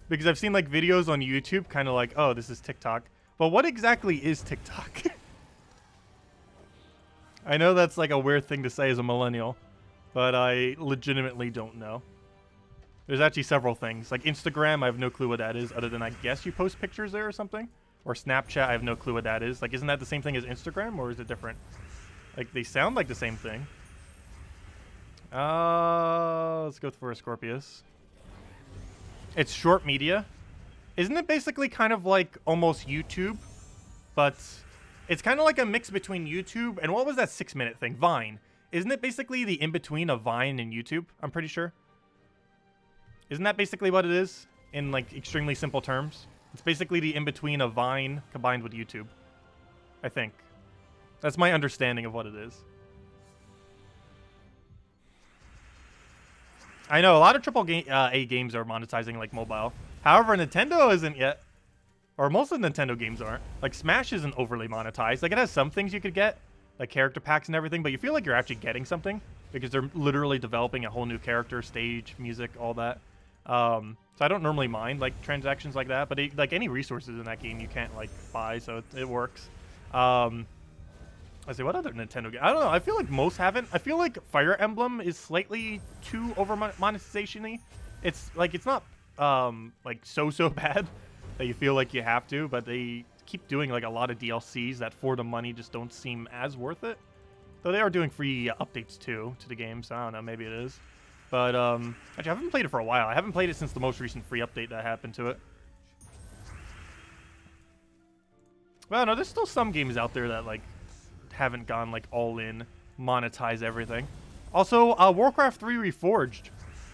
S1: because I've seen like videos on YouTube kind of like, oh, this is TikTok. But what exactly is TikTok? I know that's like a weird thing to say as a millennial, but I legitimately don't know. There's actually several things. Like Instagram, I have no clue what that is, other than I guess you post pictures there or something. Or Snapchat, I have no clue what that is. Like, isn't that the same thing as Instagram, or is it different? Like, they sound like the same thing. Let's go for a Scorpius. It's short media. Isn't it basically kind of like almost YouTube? But it's kind of like a mix between YouTube and what was that 6-minute thing? Vine. Isn't it basically the in-between of Vine and YouTube? I'm pretty sure. Isn't that basically what it is? In like extremely simple terms? It's basically the in-between of Vine combined with YouTube. I think. That's my understanding of what it is. I know a lot of AAA games are monetizing like mobile. However, Nintendo isn't yet. Or most of the Nintendo games aren't. Like, Smash isn't overly monetized. Like, it has some things you could get, like character packs and everything, but you feel like you're actually getting something because they're literally developing a whole new character, stage, music, all that. So I don't normally mind, like, transactions like that, but like, any resources in that game you can't, like, buy, so it works. Let's see, what other Nintendo game? I don't know. I feel like most haven't. I feel like Fire Emblem is slightly too over-monetization-y. It's, like, it's not like so bad that you feel like you have to, but they keep doing like a lot of DLCs that for the money just don't seem as worth it. Though they are doing free updates too to the game, so I don't know, maybe it is. But actually I haven't played it for a while. I haven't played it since the most recent free update that happened to it. Well, no, there's still some games out there that like haven't gone like all in, monetize everything. Also, Warcraft 3 Reforged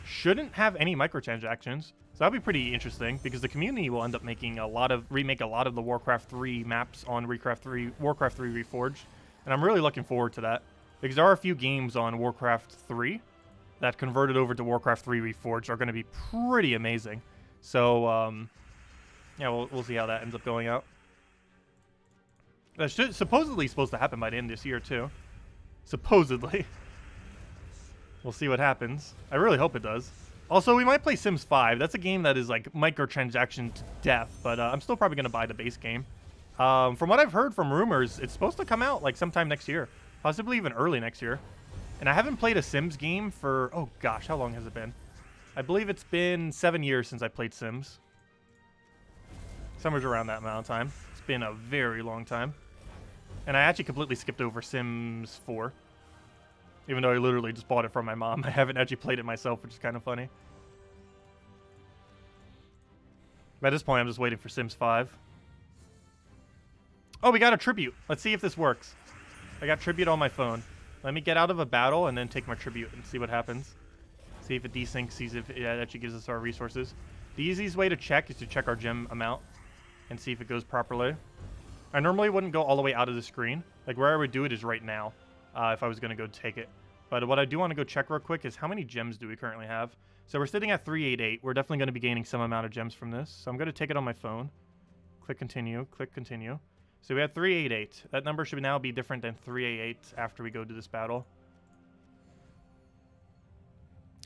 S1: shouldn't have any microtransactions. So that'll be pretty interesting because the community will end up making remake a lot of the Warcraft 3 maps on Warcraft 3 Reforged. And I'm really looking forward to that because there are a few games on Warcraft 3 that converted over to Warcraft 3 Reforged are going to be pretty amazing. So, yeah, we'll see how that ends up going out. That's supposedly supposed to happen by the end of this year, too. Supposedly. We'll see what happens. I really hope it does. Also, we might play Sims 5. That's a game that is like microtransaction to death, but I'm still probably going to buy the base game. From what I've heard from rumors, it's supposed to come out like sometime next year, possibly even early next year. And I haven't played a Sims game for, oh gosh, how long has it been? I believe it's been 7 years since I played Sims. Somewhere around that amount of time. It's been a very long time. And I actually completely skipped over Sims 4. Even though I literally just bought it from my mom. I haven't actually played it myself, which is kind of funny. At this point, I'm just waiting for Sims 5. Oh, we got a tribute. Let's see if this works. I got tribute on my phone. Let me get out of a battle and then take my tribute and see what happens. See if it desyncs, see if it actually gives us our resources. The easiest way to check is to check our gem amount and see if it goes properly. I normally wouldn't go all the way out of the screen Like, where I would do it is right now, if I was going to go take it. But what I do want to go check real quick is how many gems do we currently have? So we're sitting at 388. We're definitely going to be gaining some amount of gems from this. So I'm going to take it on my phone. Click continue. Click continue. So we have 388. That number should now be different than 388 after we go to this battle.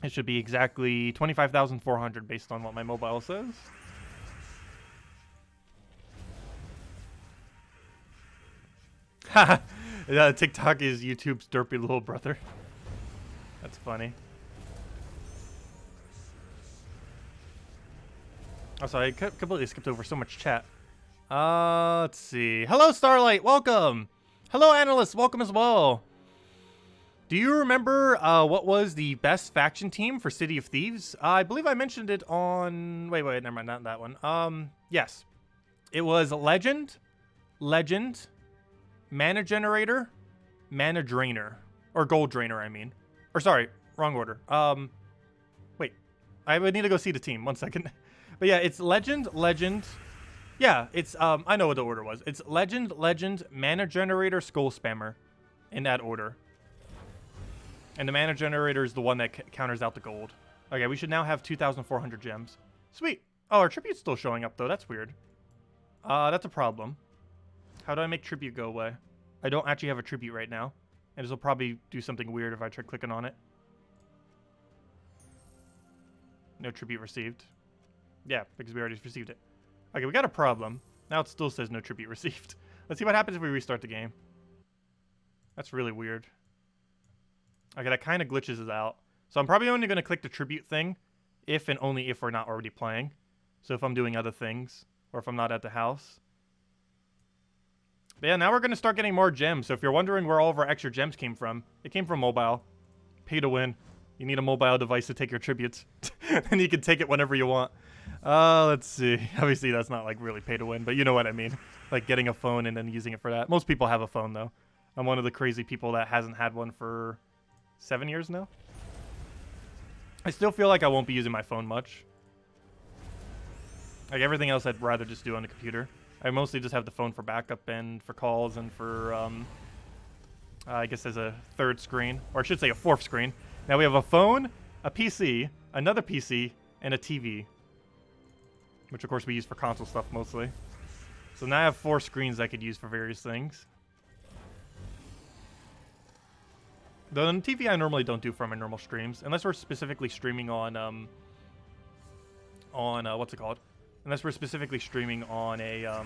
S1: It should be exactly 25,400 based on what my mobile says. Haha. TikTok is YouTube's derpy little brother. That's funny. Also, I completely skipped over so much chat. Let's see. Hello, Starlight. Welcome. Hello, Analyst. Welcome as well. Do you remember what was the best faction team for City of Thieves? I believe I mentioned it on... Wait, never mind. Not that one. Yes. It was Legend, Mana Generator, Mana Drainer. Or Gold Drainer, I mean. Or sorry, wrong order. Wait. I would need to go see the team. 1 second. But yeah, it's Legend. Yeah, it's, I know what the order was. It's Legend, Mana Generator, Skull Spammer. In that order. And the Mana Generator is the one that counters out the gold. Okay, we should now have 2,400 gems. Sweet. Oh, our tribute's still showing up, though. That's weird. That's a problem. How do I make tribute go away? I don't actually have a tribute right now. And this will probably do something weird if I try clicking on it. No tribute received. Yeah, because we already received it. Okay, we got a problem. Now it still says no tribute received. Let's see what happens if we restart the game. That's really weird. Okay, that kind of glitches us out. So I'm probably only going to click the tribute thing if and only if we're not already playing. So if I'm doing other things or if I'm not at the house. But yeah, now we're going to start getting more gems. So if you're wondering where all of our extra gems came from, it came from mobile. Pay to win. You need a mobile device to take your tributes. And you can take it whenever you want. Let's see. Obviously, that's not like really pay to win, but you know what I mean. Like getting a phone and then using it for that. Most people have a phone, though. I'm one of the crazy people that hasn't had one for 7 years now. I still feel like I won't be using my phone much. Like everything else I'd rather just do on the computer. I mostly just have the phone for backup and for calls and for, I guess as a third screen. Or I should say a fourth screen. Now we have a phone, a PC, another PC, and a TV. Which of course we use for console stuff mostly. So now I have 4 screens I could use for various things. Though on TV I normally don't do for my normal streams. Unless we're specifically streaming on what's it called? Unless we're specifically streaming on a,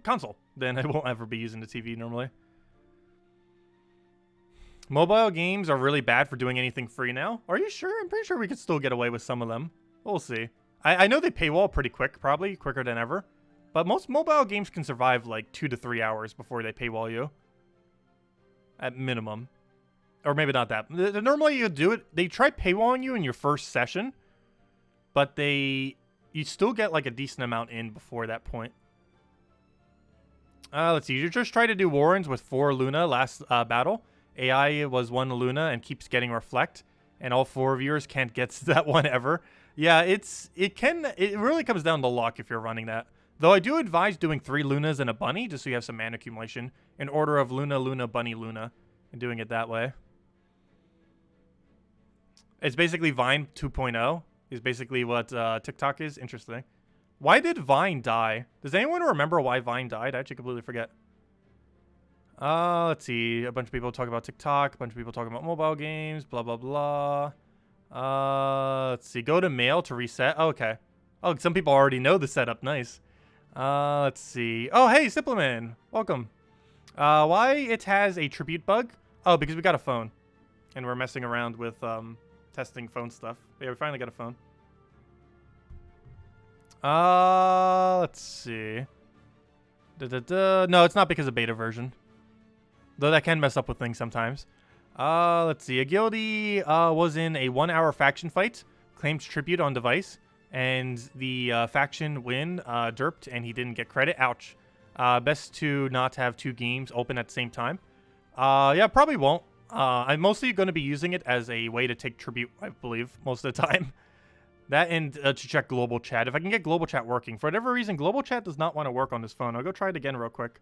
S1: console. Then I won't ever be using the TV normally. Mobile games are really bad for doing anything free now. Are you sure? I'm pretty sure we could still get away with some of them. We'll see. I know they paywall pretty quick, probably quicker than ever. But most mobile games can survive like 2 to 3 hours before they paywall you. At minimum. Or maybe not that. Normally you do it, they try paywalling you in your first session. But you still get like a decent amount in before that point. Let's see. You just try to do Warrens with 4 Luna last battle. AI was 1 Luna and keeps getting Reflect. And all 4 viewers can't get that one ever. Yeah, it really comes down to luck if you're running that. Though I do advise doing 3 Lunas and a Bunny, just so you have some mana accumulation. In order of Luna, Luna, Bunny, Luna. And doing it that way. It's basically Vine 2.0. Is basically what TikTok is. Interesting. Why did Vine die? Does anyone remember why Vine died? I actually completely forget. Let's see. A bunch of people talk about TikTok. A bunch of people talking about mobile games. Blah, blah, blah. Let's see. Go to mail to reset. Oh, okay. Oh, some people already know the setup. Nice. Let's see. Oh, hey, Simpleman. Welcome. Why it has a tribute bug? Oh, because we got a phone. And we're messing around with testing phone stuff. Yeah, we finally got a phone. Let's see. No, it's not because of beta version. Though that can mess up with things sometimes. Let's see. A guildie was in a 1-hour faction fight. Claims tribute on device. And the faction win derped and he didn't get credit. Ouch. Best to not have 2 games open at the same time. Yeah, probably won't. I'm mostly going to be using it as a way to take tribute, I believe, most of the time. That and to check global chat. If I can get global chat working. For whatever reason, global chat does not want to work on this phone. I'll go try it again real quick.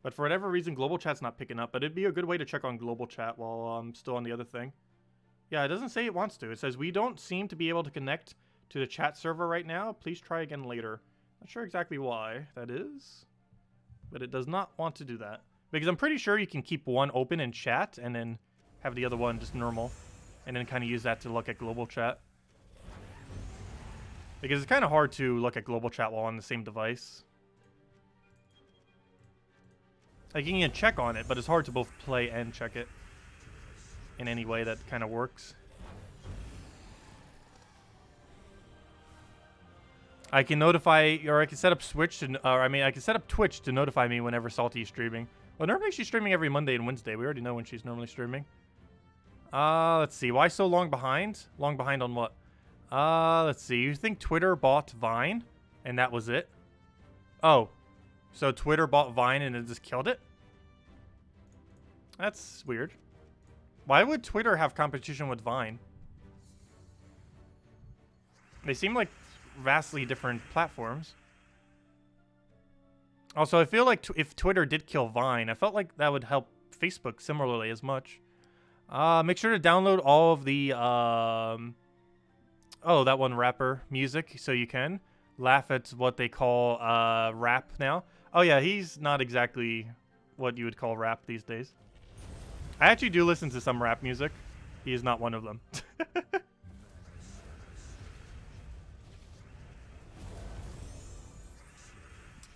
S1: But for whatever reason, global chat's not picking up. But it'd be a good way to check on global chat while I'm still on the other thing. Yeah, it doesn't say it wants to. It says, we don't seem to be able to connect to the chat server right now. Please try again later. Not sure exactly why that is. But it does not want to do that. Because I'm pretty sure you can keep one open in chat and then have the other one just normal. And then kind of use that to look at global chat. Because it's kind of hard to look at global chat while on the same device. Like, you can check on it, but it's hard to both play and check it in any way that kind of works. I can notify, or I can set up Switch to, I can set up Twitch to notify me whenever Salty is streaming. Well, normally she's streaming every Monday and Wednesday. We already know when she's normally streaming. Let's see. Why so long behind? Long behind on what? Let's see. You think Twitter bought Vine, and that was it? Oh, so Twitter bought Vine and it just killed it? That's weird. Why would Twitter have competition with Vine? They seem like vastly different platforms. Also, I feel like if Twitter did kill Vine, I felt like that would help Facebook similarly as much. Make sure to download all of the, oh, that one rapper music, so you can laugh at what they call rap now. Oh yeah, he's not exactly what you would call rap these days. I actually do listen to some rap music. He is not one of them.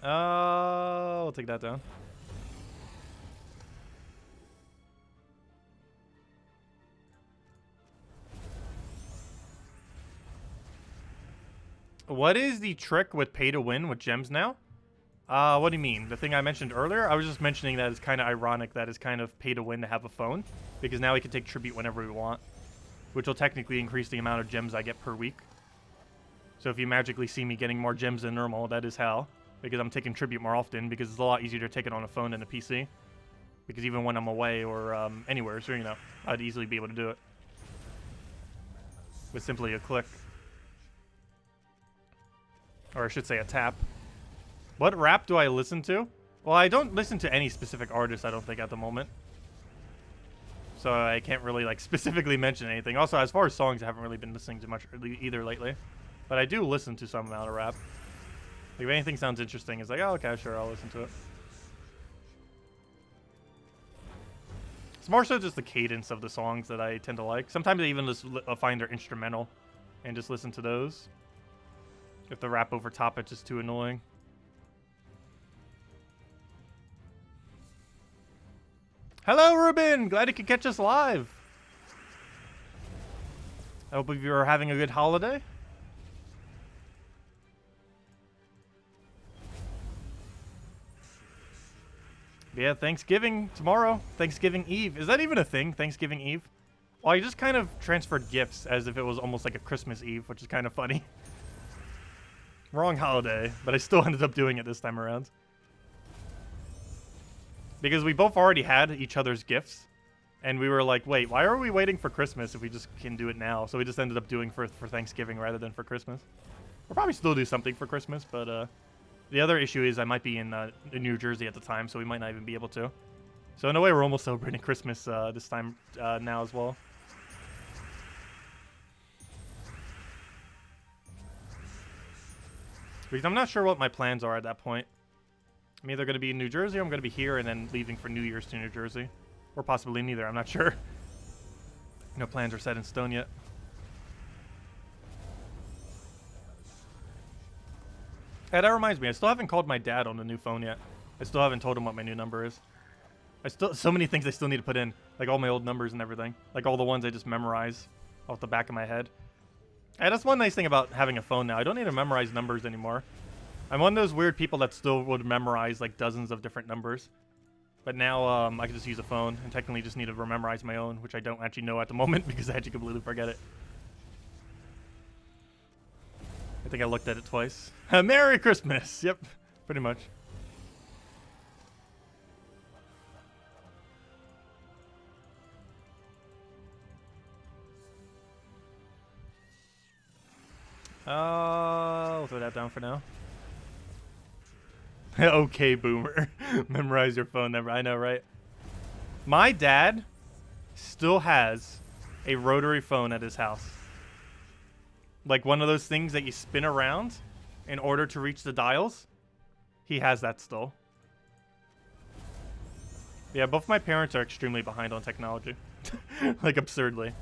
S1: I'll take that down. What is the trick with pay to win with gems now? What do you mean? The thing I mentioned earlier? I was just mentioning that it's kind of ironic that it's kind of pay to win to have a phone. Because now we can take tribute whenever we want. Which will technically increase the amount of gems I get per week. So if you magically see me getting more gems than normal, that is how. Because I'm taking tribute more often. Because it's a lot easier to take it on a phone than a PC. Because even when I'm away or anywhere, so you know, I'd easily be able to do it. With simply a click. Or I should say a tap. What rap do I listen to? Well, I don't listen to any specific artist, I don't think, at the moment. So I can't really, like, specifically mention anything. Also, as far as songs, I haven't really been listening to much either lately. But I do listen to some amount of rap. Like, if anything sounds interesting, it's like, oh, okay, sure, I'll listen to it. It's more so just the cadence of the songs that I tend to like. Sometimes I even just find they're instrumental and just listen to those. If the rap over top it's just too annoying. Hello, Ruben! Glad you could catch us live. I hope you are having a good holiday. Yeah, Thanksgiving tomorrow. Thanksgiving Eve. Is that even a thing, Thanksgiving Eve? Well, I just kind of transferred gifts as if it was almost like a Christmas Eve, which is kind of funny. Wrong holiday, but I still ended up doing it this time around. Because we both already had each other's gifts. And we were like, wait, why are we waiting for Christmas if we just can do it now? So we just ended up doing for Thanksgiving rather than for Christmas. We'll probably still do something for Christmas, but the other issue is I might be in New Jersey at the time, so we might not even be able to. So in a way, we're almost celebrating Christmas this time now as well. Because I'm not sure what my plans are at that point. I'm either going to be in New Jersey or I'm going to be here and then leaving for New Year's to New Jersey. Or possibly neither, I'm not sure. No plans are set in stone yet. Hey, that reminds me, I still haven't called my dad on the new phone yet. I still haven't told him what my new number is. So many things I still need to put in. Like all my old numbers and everything. Like all the ones I just memorize off the back of my head. Hey, that's one nice thing about having a phone now. I don't need to memorize numbers anymore. I'm one of those weird people that still would memorize like dozens of different numbers. But now I can just use a phone and technically just need to memorize my own, which I don't actually know at the moment because I actually completely forget it. I think I looked at it twice. Merry Christmas! Yep, pretty much. I'll throw that down for now. Okay, boomer. Memorize your phone number. I know, right? My dad still has a rotary phone at his house. Like one of those things that you spin around in order to reach the dials. He has that still. Yeah, both my parents are extremely behind on technology. Like, absurdly.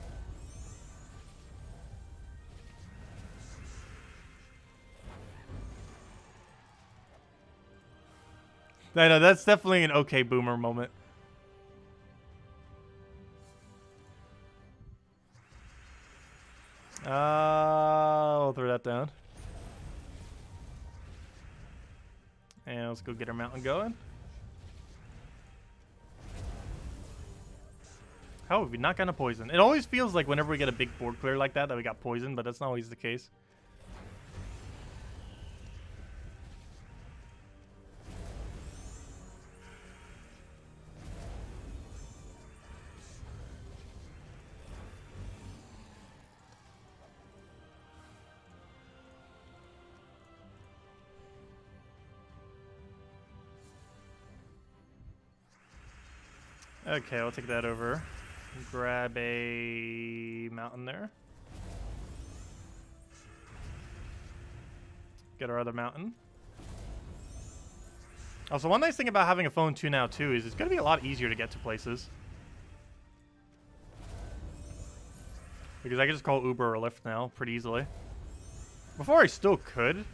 S1: I know, that's definitely an okay boomer moment. I'll throw that down. And let's go get our mountain going. How have we not gotten a poison? It always feels like whenever we get a big board clear like that we got poisoned, but that's not always the case. Okay, I'll take that over. Grab a mountain there. Get our other mountain. Also, one nice thing about having a phone too now too is it's going to be a lot easier to get to places. Because I can just call Uber or Lyft now pretty easily. Before I still could.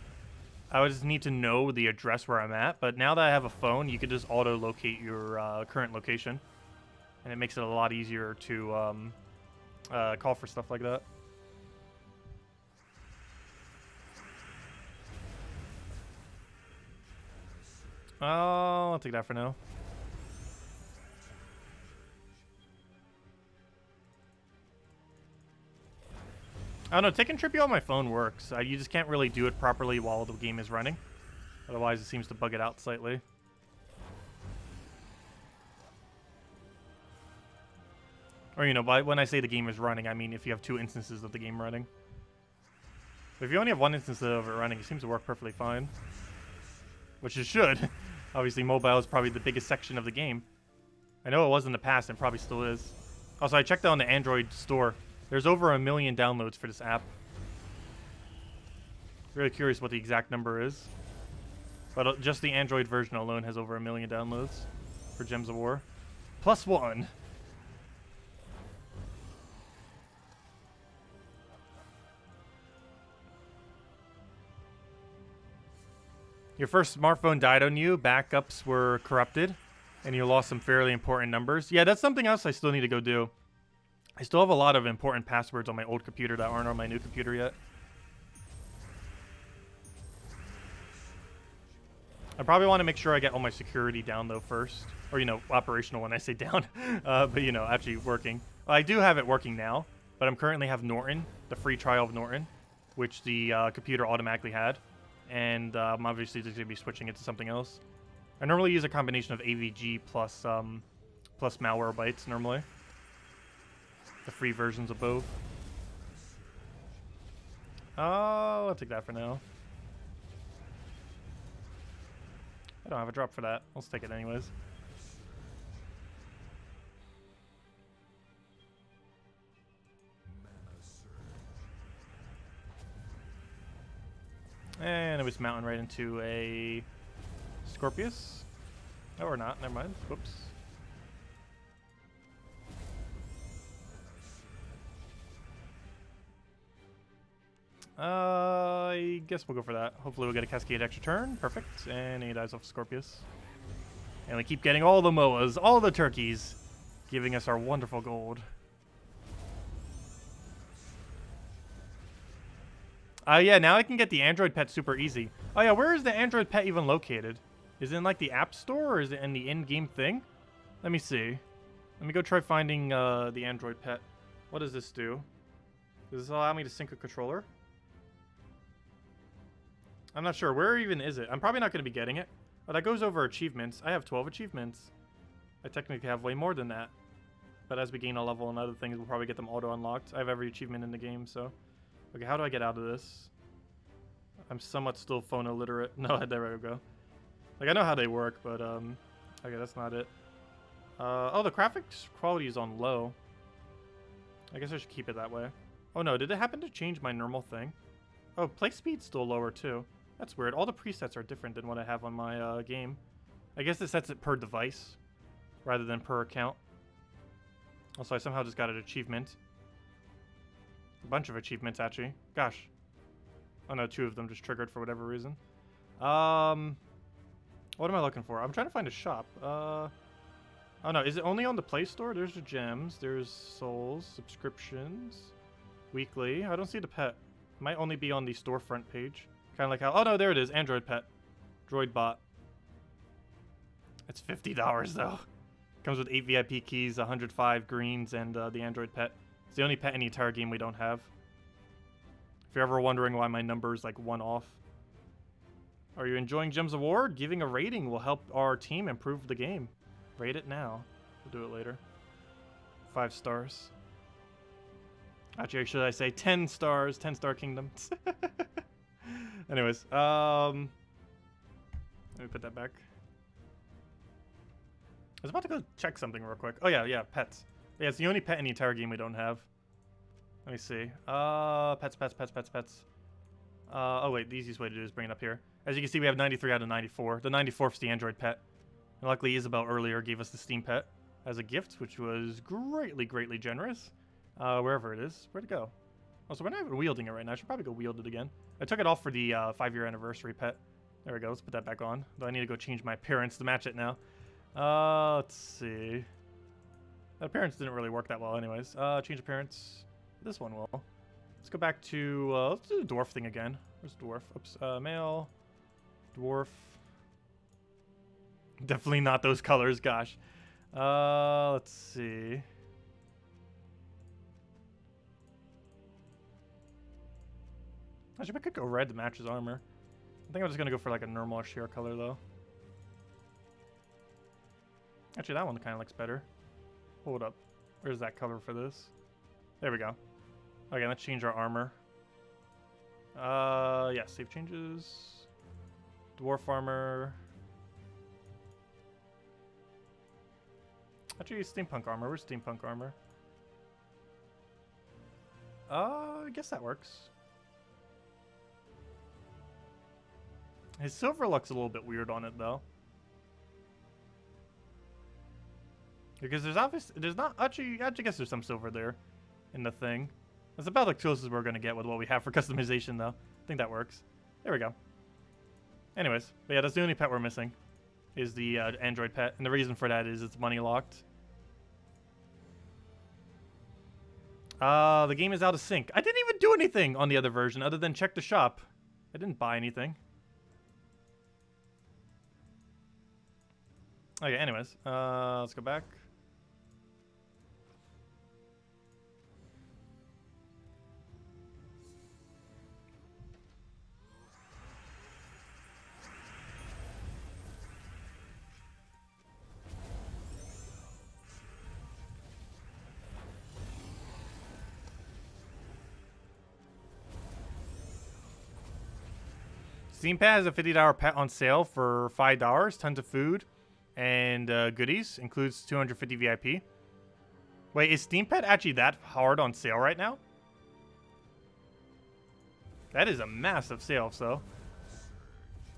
S1: I would just need to know the address where I'm at. But now that I have a phone, you could just auto-locate your current location. And it makes it a lot easier to call for stuff like that. Oh, I'll take that for now. I don't know, taking Trippy on my phone works. You just can't really do it properly while the game is running. Otherwise, it seems to bug it out slightly. Or, you know, when I say the game is running, I mean if you have 2 instances of the game running. But if you only have 1 instance of it running, it seems to work perfectly fine. Which it should. Obviously, mobile is probably the biggest section of the game. I know it was in the past and probably still is. Also, I checked out on the Android store. There's over 1 million downloads for this app. Really curious what the exact number is. But just the Android version alone has over 1 million downloads for Gems of War. +1. Your first smartphone died on you, backups were corrupted, and you lost some fairly important numbers. Yeah, that's something else I still need to go do. I still have a lot of important passwords on my old computer that aren't on my new computer yet. I probably want to make sure I get all my security down, though, first. Or, you know, operational when I say down. But, you know, actually working. Well, I do have it working now, but I'm currently have Norton, the free trial of Norton, which the computer automatically had. And I'm obviously just going to be switching it to something else. I normally use a combination of AVG plus Malwarebytes normally. The free versions of both. Oh, I'll take that for now. I don't have a drop for that. Let's take it anyways. And it was mountain right into a Scorpius. Oh, or not. Never mind. Whoops. I guess we'll go for that. Hopefully we'll get a Cascade extra turn. Perfect. And he dies off Scorpius. And we keep getting all the MOAs, all the turkeys, giving us our wonderful gold. Yeah, now I can get the Android pet super easy. Oh yeah, where is the Android pet even located? Is it in like the App Store or is it in the in-game thing? Let me see. Let me go try finding the Android pet. What does this do? Does this allow me to sync a controller? I'm not sure. Where even is it? I'm probably not going to be getting it. Oh, that goes over achievements. I have 12 achievements. I technically have way more than that. But as we gain a level and other things, we'll probably get them auto-unlocked. I have every achievement in the game, so... Okay, how do I get out of this?
S2: I'm somewhat still phone illiterate. No, there we go. Like, I know how they work, but, okay, that's not it. Oh, the graphics quality is on low. I guess I should keep it that way. Oh no, did it happen to change my normal thing? Oh, play speed's still lower too. That's weird. All the presets are different than what I have on my game. I guess it sets it per device rather than per account. Also, I somehow just got an achievement. A bunch of achievements, actually. Gosh. Oh no, 2 of them just triggered for whatever reason. What am I looking for? I'm trying to find a shop. Oh no, is it only on the Play Store? There's the gems, there's souls, subscriptions, weekly. I don't see the pet. It might only be on the storefront page. Kind of like how, oh no, there it is, Android pet. Droid bot. It's $50 though. Comes with 8 VIP keys, 105 greens, and the Android pet. It's the only pet in the entire game we don't have. If you're ever wondering why my number's like 1 off. Are you enjoying Gems of War? Giving a rating will help our team improve the game. Rate it now. We'll do it later. 5 stars. Actually, should I say 10 stars? 10 star kingdom. Anyways, let me put that back. I was about to go check something real quick. Oh yeah, pets. Yeah, it's the only pet in the entire game we don't have. Let me see. Pets. Oh wait, the easiest way to do it is bring it up here. As you can see, we have 93 out of 94. The 94th is the Android pet. And luckily, Isabel earlier gave us the Steam pet as a gift, which was greatly generous. Wherever it is. Where'd it go? Oh, so we're not even wielding it right now. I should probably go wield it again. I took it off for the 5-year anniversary pet. There we go. Let's put that back on. Though I need to go change my appearance to match it now. Let's see. That appearance didn't really work that well anyways. Change appearance. This one will. Let's go back to, let's do the dwarf thing again. Where's dwarf? Oops. Male. Dwarf. Definitely not those colors, gosh. Let's see. Actually, I could go red to match his armor. I think I'm just gonna go for like a normal sheer color though. Actually, that one kind of looks better. Hold up. Where's that color for this? There we go. Okay, let's change our armor. Yeah, save changes. Dwarf armor. Actually, Steampunk Armor. Where's Steampunk Armor? I guess that works. His silver looks a little bit weird on it, though. Because there's not, actually, I guess there's some silver there in the thing. That's about the closest we're going to get with what we have for customization, though. I think that works. There we go. Anyways, but yeah, that's the only pet we're missing, is the Android pet. And the reason for that is it's money locked. The game is out of sync. I didn't even do anything on the other version other than check the shop. I didn't buy anything. Okay, anyways, let's go back. Steam Pet has a $50 pet on sale for $5. Tons of food and goodies. Includes 250 VIP. Wait, is Steam Pet actually that hard on sale right now? That is a massive sale, so.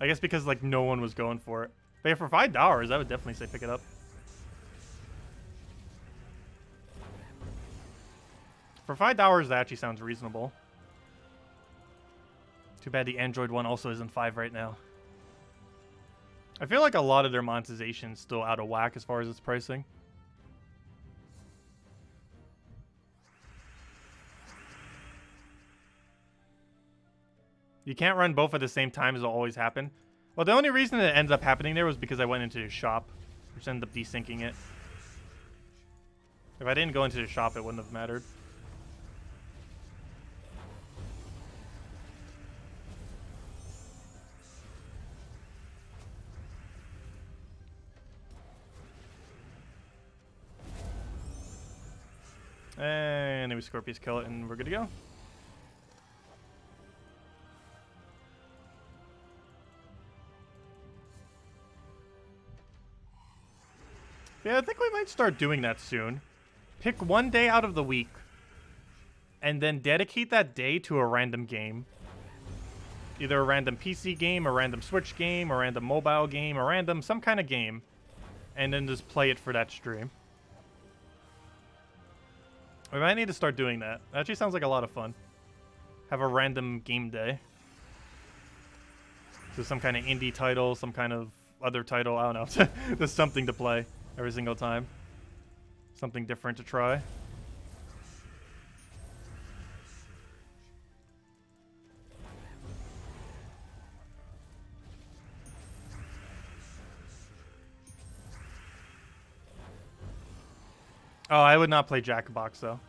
S2: I guess because like no one was going for it. But yeah, for $5, I would definitely say pick it up. For $5, that actually sounds reasonable. Too bad the Android one also isn't 5 right now. I feel like a lot of their monetization is still out of whack as far as its pricing. You can't run both at the same time as will always happen. Well, the only reason that it ends up happening there was because I went into the shop, which ended up desyncing it. If I didn't go into the shop, it wouldn't have mattered. And then we Scorpius kill it and we're good to go. might start doing that soon. Pick one day out of the week and then dedicate that day to a random game. Either a random PC game, a random Switch game, a random mobile game, a random some kind of game. And then just play it for that stream. We might need to start doing that. That actually sounds like a lot of fun. Have a random game day. So some kind of indie title, some kind of other title, I don't know. There's something to play every single time. Something different to try. Oh, I would not play Jackbox, though.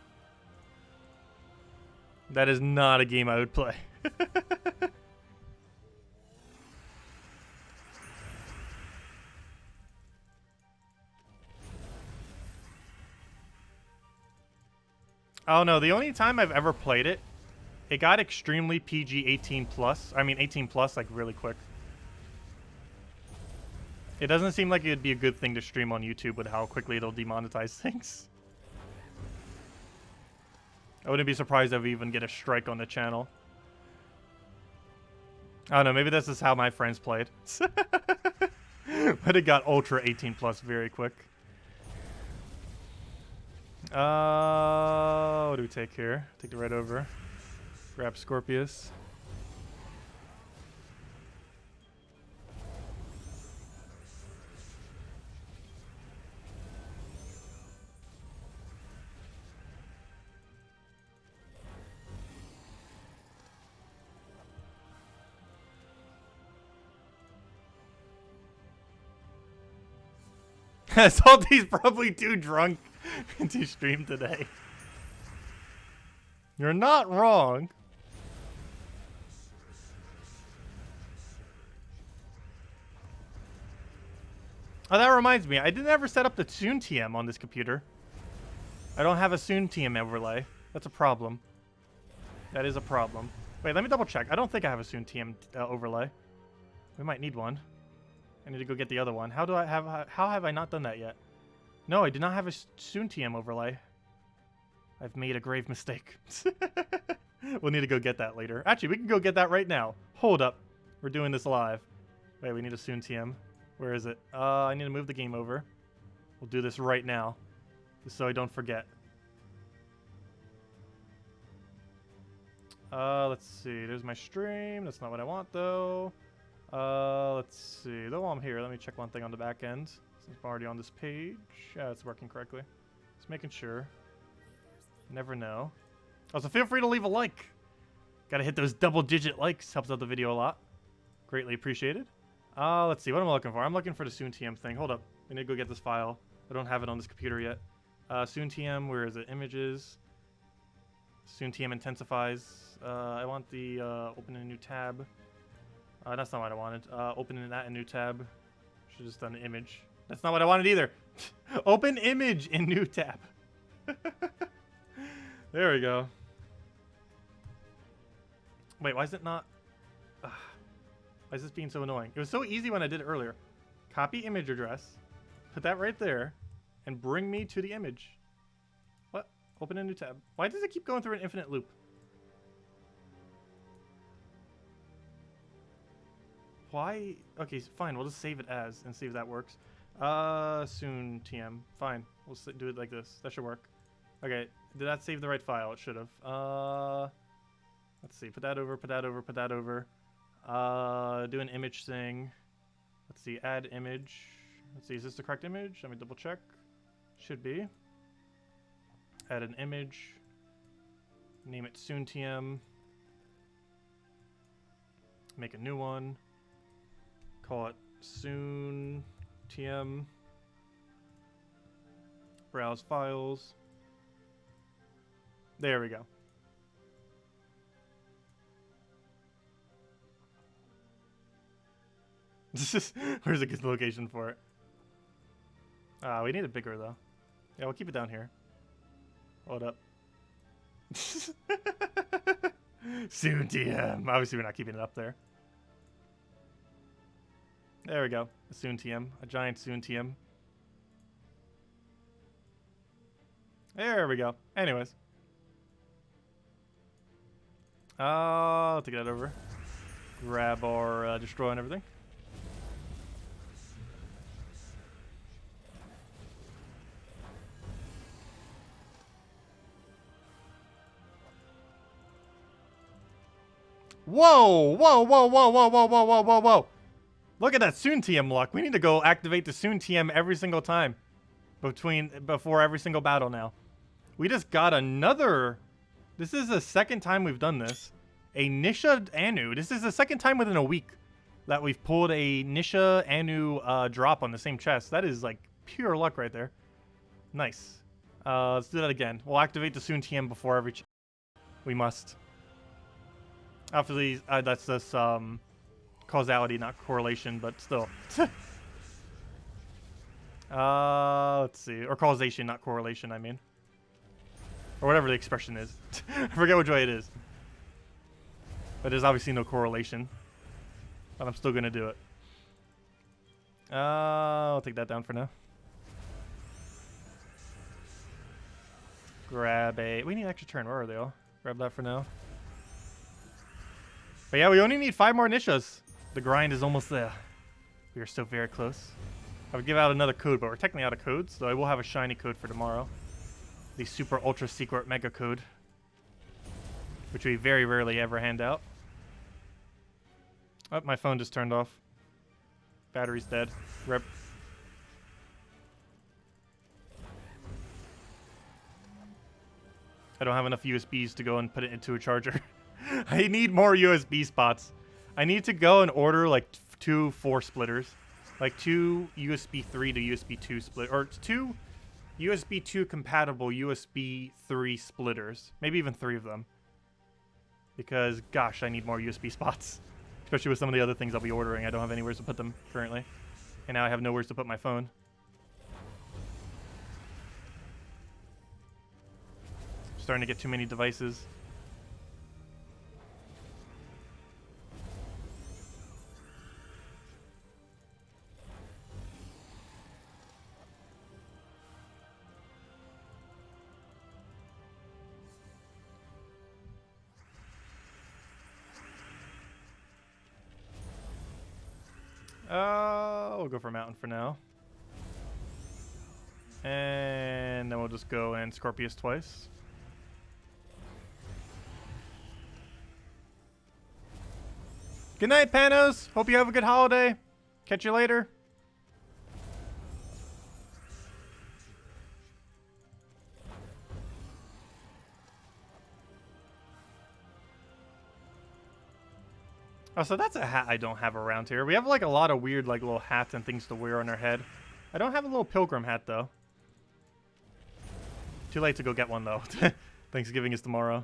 S2: That is not a game I would play. Oh no, the only time I've ever played it, it got extremely PG 18 plus. I mean 18 plus like really quick. It doesn't seem like it'd be a good thing to stream on YouTube with how quickly it'll demonetize things. I wouldn't be surprised if we even get a strike on the channel. I don't know, maybe this is how my friends played. But it got ultra 18 plus very quick. What do we take here? Take the red over. Grab Scorpius. Salty's probably too drunk to stream today. You're not wrong. Oh, that reminds me. I didn't ever set up the Soon TM on this computer. I don't have a Soon TM overlay. That's a problem. That is a problem. Wait, let me double check. I don't think I have a Soon TM overlay. We might need one. I need to go get the other one. How have I not done that yet? No, I do not have a Soon TM overlay. I've made a grave mistake. We'll need to go get that later. Actually, we can go get that right now. Hold up. We're doing this live. Wait, we need a Soon TM. Where is it? I need to move the game over. We'll do this right now. Just so I don't forget. Let's see. There's my stream. That's not what I want, though. Let's see. Though while I'm here, let me check one thing on the back end. Since I'm already on this page. Yeah, it's working correctly. Just making sure. Never know. Also, feel free to leave a like. Gotta hit those double-digit likes. Helps out the video a lot. Greatly appreciated. Let's see. What am I looking for? I'm looking for the Soon TM thing. Hold up. I need to go get this file. I don't have it on this computer yet. Soon TM. Where is it? Images. Soon TM intensifies. I want the open a new tab. That's not what I wanted. Open that in new tab. Should have just done an image. That's not what I wanted either. Open image in new tab. There we go. Wait, why is it not? Why is this being so annoying? It was so easy when I did it earlier. Copy image address. Put that right there. And bring me to the image. What? Open a new tab. Why does it keep going through an infinite loop? Why? Okay, fine. We'll just save it as and see if that works. Soon TM. Fine. We'll do it like this. That should work. Okay. Did that save the right file? It should have. Let's see. Put that over. Put that over. Put that over. Do an image thing. Let's see. Add image. Let's see. Is this the correct image? Let me double check. Should be. Add an image. Name it Soon TM. Make a new one. Call it Soon TM. Browse files. There we go. Where's a good location for it? We need it bigger though. Yeah, we'll keep it down here. Hold up. Soon TM. Obviously, we're not keeping it up there. There we go. A Soon TM. A giant Soon TM. There we go. Anyways. I'll take that over. Grab our destroy and everything. Whoa! Whoa, whoa, whoa, whoa, whoa, whoa, whoa, whoa, whoa. Look at that Soon TM luck. We need to go activate the Soon TM every single time. Before every single battle now. We just got another... This is the second time we've done this. A Nysha Anu. This is the second time within a week that we've pulled a Nysha Anu drop on the same chest. That is like pure luck right there. Nice. Let's do that again. We'll activate the Soon TM before every... We must. After these, that's this causality, not correlation, but still. Let's see. Or causation, not correlation, I mean. Or whatever the expression is. I forget which way it is. But there's obviously no correlation. But I'm still going to do it. I'll take that down for now. Grab a... We need an extra turn. Where are they all? Grab that for now. But yeah, we only need 5 more Nyshas. The grind is almost there. We are so very close. I would give out another code, but we're technically out of codes, so I will have a shiny code for tomorrow. The super ultra secret mega code. Which we very rarely ever hand out. Oh, my phone just turned off. Battery's dead. Rip. I don't have enough USBs to go and put it into a charger. I need more USB spots. I need to go and order like 2 4 splitters. Like 2 USB 3 to USB 2 split, or 2 USB 2 compatible USB 3 splitters. Maybe even 3 of them. Because, gosh, I need more USB spots. Especially with some of the other things I'll be ordering. I don't have anywhere to put them currently. And now I have nowhere to put my phone. Starting to get too many devices. We'll go for Mountain for now. And then we'll just go and Scorpius twice. Good night, Panos. Hope you have a good holiday. Catch you later. Oh, so that's a hat I don't have around here. We have like a lot of weird like little hats and things to wear on our head. I don't have a little pilgrim hat though. Too late to go get one though. Thanksgiving is tomorrow.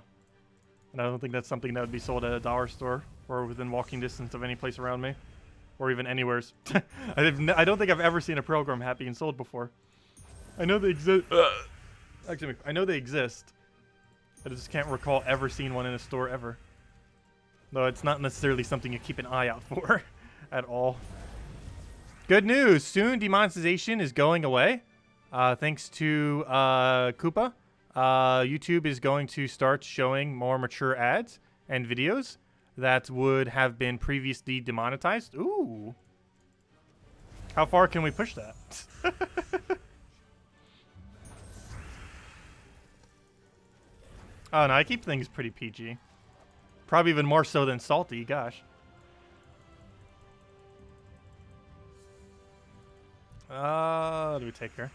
S2: And I don't think that's something that would be sold at a dollar store or within walking distance of any place around me. Or even anywheres. I don't think I've ever seen a pilgrim hat being sold before. I know they exist. Actually, I know they exist. I just can't recall ever seeing one in a store ever. Though it's not necessarily something you keep an eye out for at all. Good news! Soon demonetization is going away. Thanks to Koopa. YouTube is going to start showing more mature ads and videos that would have been previously demonetized. Ooh. How far can we push that? Oh no, I keep things pretty PG. Probably even more so than salty, gosh. What do we take here?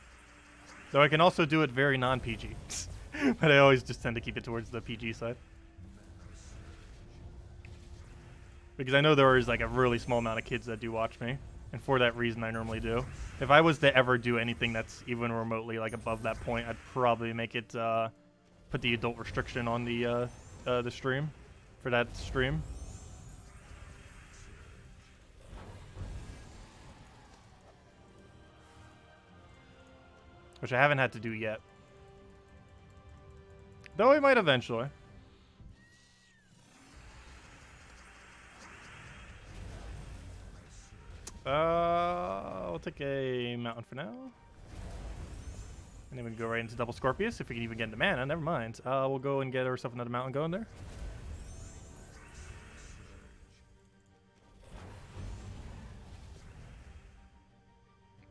S2: Though I can also do it very non-PG. But I always just tend to keep it towards the PG side. Because I know there is like a really small amount of kids that do watch me. And for that reason, I normally do. If I was to ever do anything that's even remotely like above that point, I'd probably make it, put the adult restriction on the stream. For that stream. Which I haven't had to do yet. Though we might eventually. I'll take a mountain for now. then we can go right into double Scorpius if we can even get into mana. Never mind. We'll go and get ourselves another mountain going there.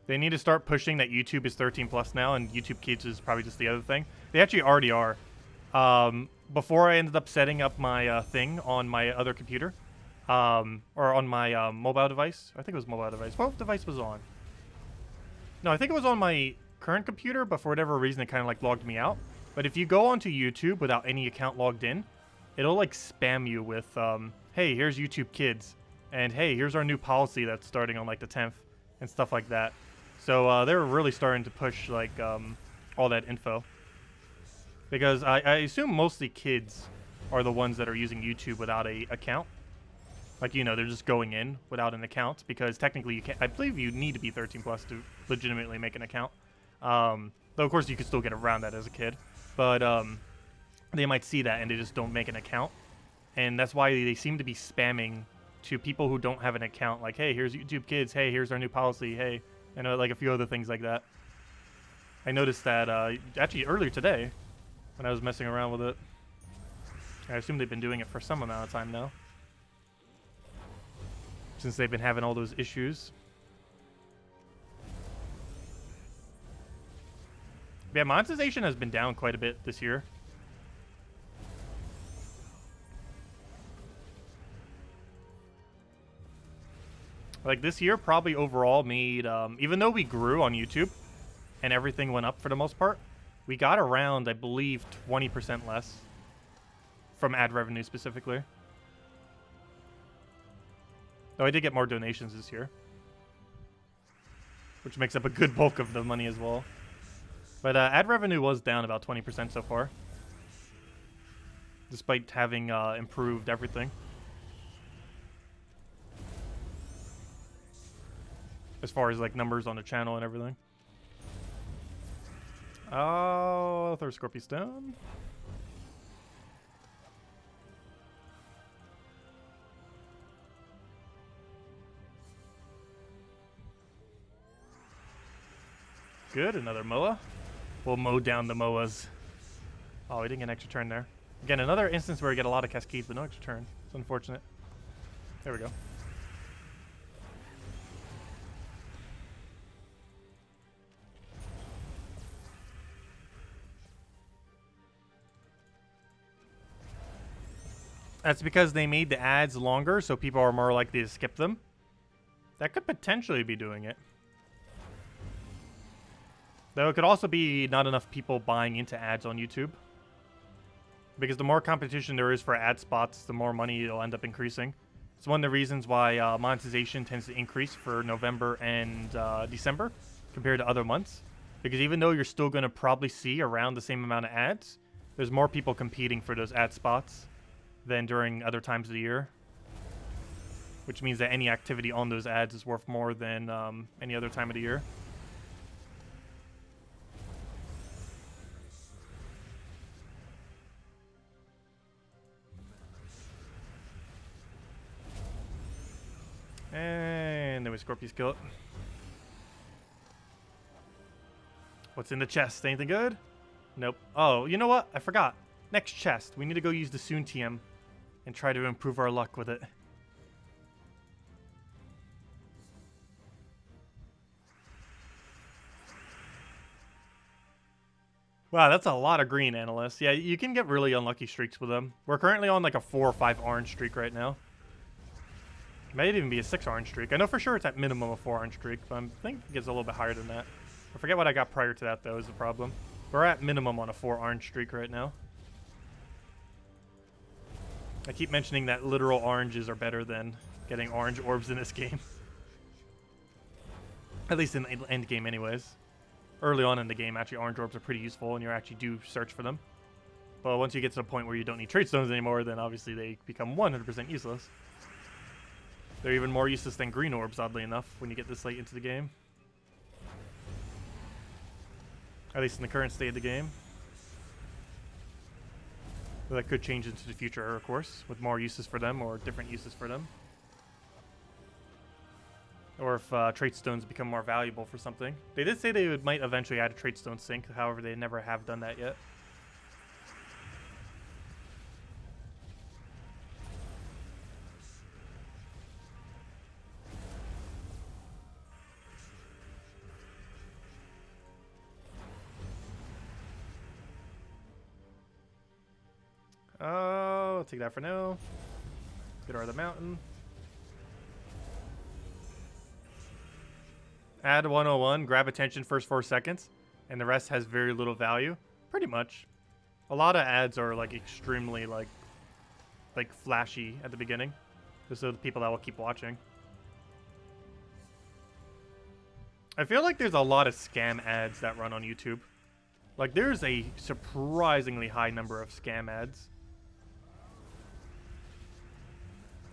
S2: They need to start pushing that YouTube is 13 plus now, and YouTube Kids is probably just the other thing. They actually already are. Before I ended up setting up my thing on my other computer, or on my mobile device. I think it was mobile device. What device was on? No, I think it was on my current computer, but for whatever reason, it kind of like logged me out. But if you go onto YouTube without any account logged in, it'll like spam you with, hey, here's YouTube Kids, and hey, here's our new policy that's starting on like the 10th, and stuff like that. So they're really starting to push like all that info. Because I assume mostly kids are the ones that are using YouTube without a account. Like, you know, they're just going in without an account, because technically you can't, I believe you need to be 13 plus to legitimately make an account. Though of course you could still get around that as a kid. But they might see that and they just don't make an account. And that's why they seem to be spamming to people who don't have an account. Like, hey, here's YouTube Kids. Hey, here's our new policy. Hey, and like a few other things like that. I noticed that actually earlier today when I was messing around with it. I assume they've been doing it for some amount of time now, since they've been having all those issues. Yeah, monetization has been down quite a bit this year. Like this year probably overall made, even though we grew on YouTube and everything went up for the most part, we got around, I believe, 20% less from ad revenue specifically. Though I did get more donations this year, which makes up a good bulk of the money as well. But ad revenue was down about 20% so far, despite having improved everything. As far as like numbers on the channel and everything. Oh, throw Scorpius down. Good, another Moa. We'll mow down the Moas. Oh, we didn't get an extra turn there. Again, another instance where we get a lot of Cascades, but no extra turn. It's unfortunate. There we go. That's because they made the ads longer, so people are more likely to skip them. That could potentially be doing it. Though it could also be not enough people buying into ads on YouTube. Because the more competition there is for ad spots, the more money it'll end up increasing. It's one of the reasons why monetization tends to increase for November and December compared to other months. Because even though you're still going to probably see around the same amount of ads, there's more people competing for those ad spots than during other times of the year. Which means that any activity on those ads is worth more than any other time of the year. And then we Scorpius kill it. What's in the chest? Anything good? Nope. Oh, you know what? I forgot. Next chest. We need to go use the Soon TM and try to improve our luck with it. Wow, that's a lot of green, Analyst. Yeah, you can get really unlucky streaks with them. We're currently on like a 4 or 5 orange streak right now. Might even be a 6 orange streak. I know for sure it's at minimum a 4 orange streak, but I think it gets a little bit higher than that. I forget what I got prior to that, though, is the problem. We're at minimum on a 4 orange streak right now. I keep mentioning that literal oranges are better than getting orange orbs in this game. At least in the end game anyways. Early on in the game, actually, orange orbs are pretty useful, and you actually do search for them. But once you get to the point where you don't need trade stones anymore, then obviously they become 100% useless. They're even more useless than green orbs, oddly enough, when you get this late into the game. At least in the current state of the game. But that could change into the future, of course, with more uses for them or different uses for them. Or if trait stones become more valuable for something. They did say they might eventually add a trait stone sink, however they never have done that yet. Oh, I'll take that for now. Get over the mountain. Add 101, grab attention first 4 seconds, and the rest has very little value. Pretty much. A lot of ads are like extremely like flashy at the beginning. Just so the people that will keep watching. I feel like there's a lot of scam ads that run on YouTube. Like there's a surprisingly high number of scam ads.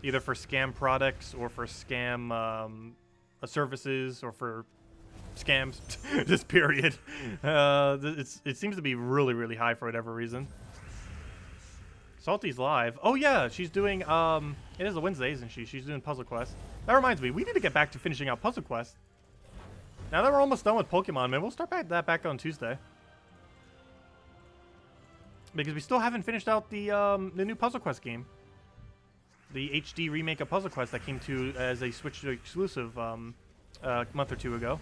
S2: Either for scam products or for scam services or for scams. Just period. It seems to be really, really high for whatever reason. Salty's live. Oh yeah, she's doing it is a Wednesday, isn't she? She's doing Puzzle Quest. That reminds me, we need to get back to finishing out Puzzle Quest. Now that we're almost done with Pokemon, man, we'll start that back on Tuesday. Because we still haven't finished out the new Puzzle Quest game. The HD remake of Puzzle Quest that came to as a Switch exclusive a month or two ago.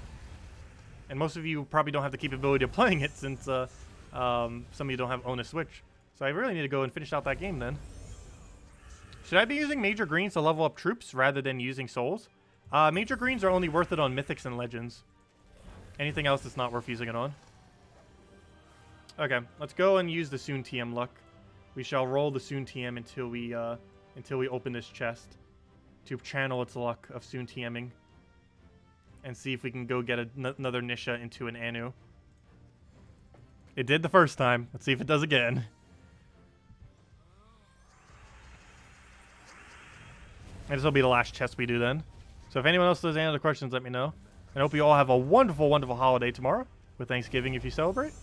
S2: And most of you probably don't have the capability of playing it since some of you don't own a Switch. So I really need to go and finish out that game then. Should I be using Major Greens to level up troops rather than using souls? Major Greens are only worth it on Mythics and Legends. Anything else that's not worth using it on. Okay, let's go and use the Soon TM luck. We shall roll the Soon TM until we open this chest to channel its luck of Soon TMing and see if we can go get another Nysha into an Anu. It did the first time. Let's see if it does again. And this will be the last chest we do then. So if anyone else has any other questions, let me know. And I hope you all have a wonderful, wonderful holiday tomorrow with Thanksgiving if you celebrate.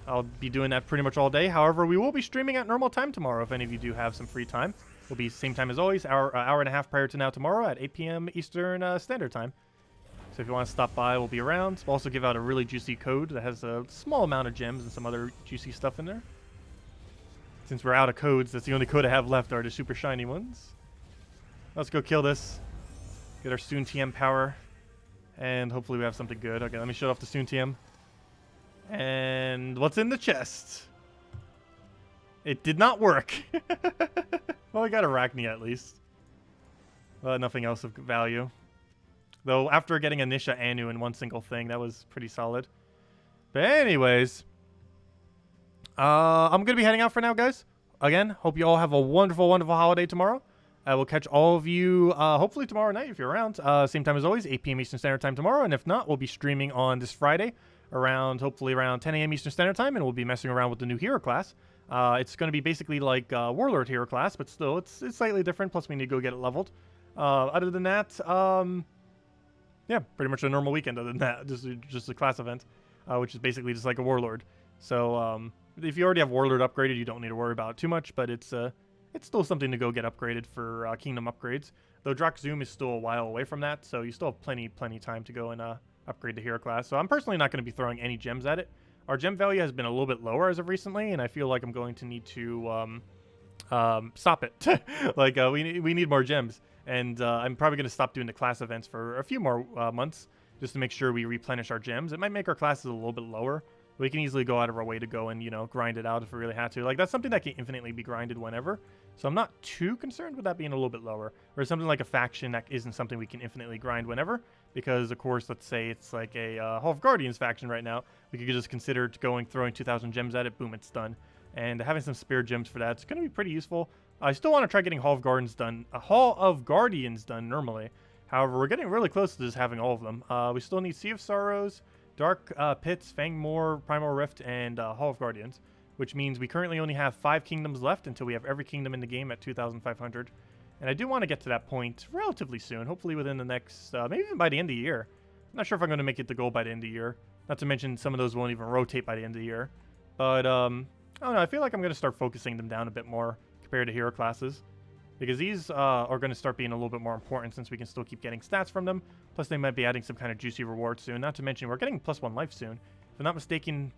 S2: I'll be doing that pretty much all day. However, we will be streaming at normal time tomorrow if any of you do have some free time. We'll be same time as always, hour and a half prior to now tomorrow at 8 p.m. Eastern Standard Time. So if you want to stop by, we'll be around. We'll also give out a really juicy code that has a small amount of gems and some other juicy stuff in there. Since we're out of codes, that's the only code I have left are the super shiny ones. Let's go kill this. Get our Soon TM power. And hopefully we have something good. Okay, let me shut off the Soon TM. And what's in the chest? It did not work. Well, I got Arachne at least. Nothing else of value. Though after getting a Nysha Anu in one single thing, that was pretty solid. But anyways, I'm going to be heading out for now, guys. Again, hope you all have a wonderful, wonderful holiday tomorrow. I will catch all of you hopefully tomorrow night if you're around. Same time as always, 8 p.m. Eastern Standard Time tomorrow. And if not, we'll be streaming on this Friday hopefully around 10 a.m. Eastern Standard Time. And we'll be messing around with the new hero class. It's going to be basically like Warlord hero class, but still, it's slightly different. Plus, we need to go get it leveled. Other than that, yeah, pretty much a normal weekend other than that. Just a class event, which is basically just like a Warlord. So if you already have Warlord upgraded, you don't need to worry about it too much, but it's still something to go get upgraded for Kingdom upgrades. Though Drak Zoom is still a while away from that, so you still have plenty time to go and upgrade the hero class. So I'm personally not going to be throwing any gems at it. Our gem value has been a little bit lower as of recently, and I feel like I'm going to need to stop it. Like, we need more gems. And I'm probably going to stop doing the class events for a few more months just to make sure we replenish our gems. It might make our classes a little bit lower. We can easily go out of our way to go and, grind it out if we really had to. Like, that's something that can infinitely be grinded whenever. So I'm not too concerned with that being a little bit lower. Or something like a faction that isn't something we can infinitely grind whenever. Because, of course, let's say it's like a Hall of Guardians faction right now. We could just consider throwing 2,000 gems at it. Boom, it's done. And having some spare gems for that, it's going to be pretty useful. I still want to try getting Hall of Guardians done normally. However, we're getting really close to just having all of them. We still need Sea of Sorrows, Dark Pits, Fangmoor, Primal Rift, and Hall of Guardians, which means we currently only have 5 kingdoms left until we have every kingdom in the game at 2,500. And I do want to get to that point relatively soon, hopefully within the next, maybe even by the end of the year. I'm not sure if I'm going to make it the goal by the end of the year. Not to mention some of those won't even rotate by the end of the year. But, I don't know, I feel like I'm going to start focusing them down a bit more compared to hero classes. because these are going to start being a little bit more important since we can still keep getting stats from them. Plus, they might be adding some kind of juicy reward soon. Not to mention, we're getting +1 life soon. If I'm not mistaken,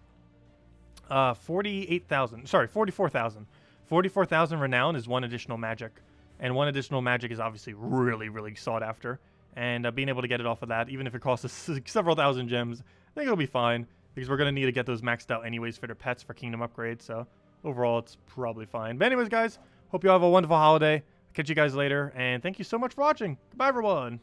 S2: 44,000. 44,000 renown is 1 additional magic. And 1 additional magic is obviously really, really sought after. And being able to get it off of that, even if it costs us several thousand gems, I think it'll be fine. Because we're going to need to get those maxed out anyways for their pets for kingdom upgrades. So overall, it's probably fine. But anyways, guys, hope you all have a wonderful holiday. Catch you guys later. And thank you so much for watching. Goodbye, everyone.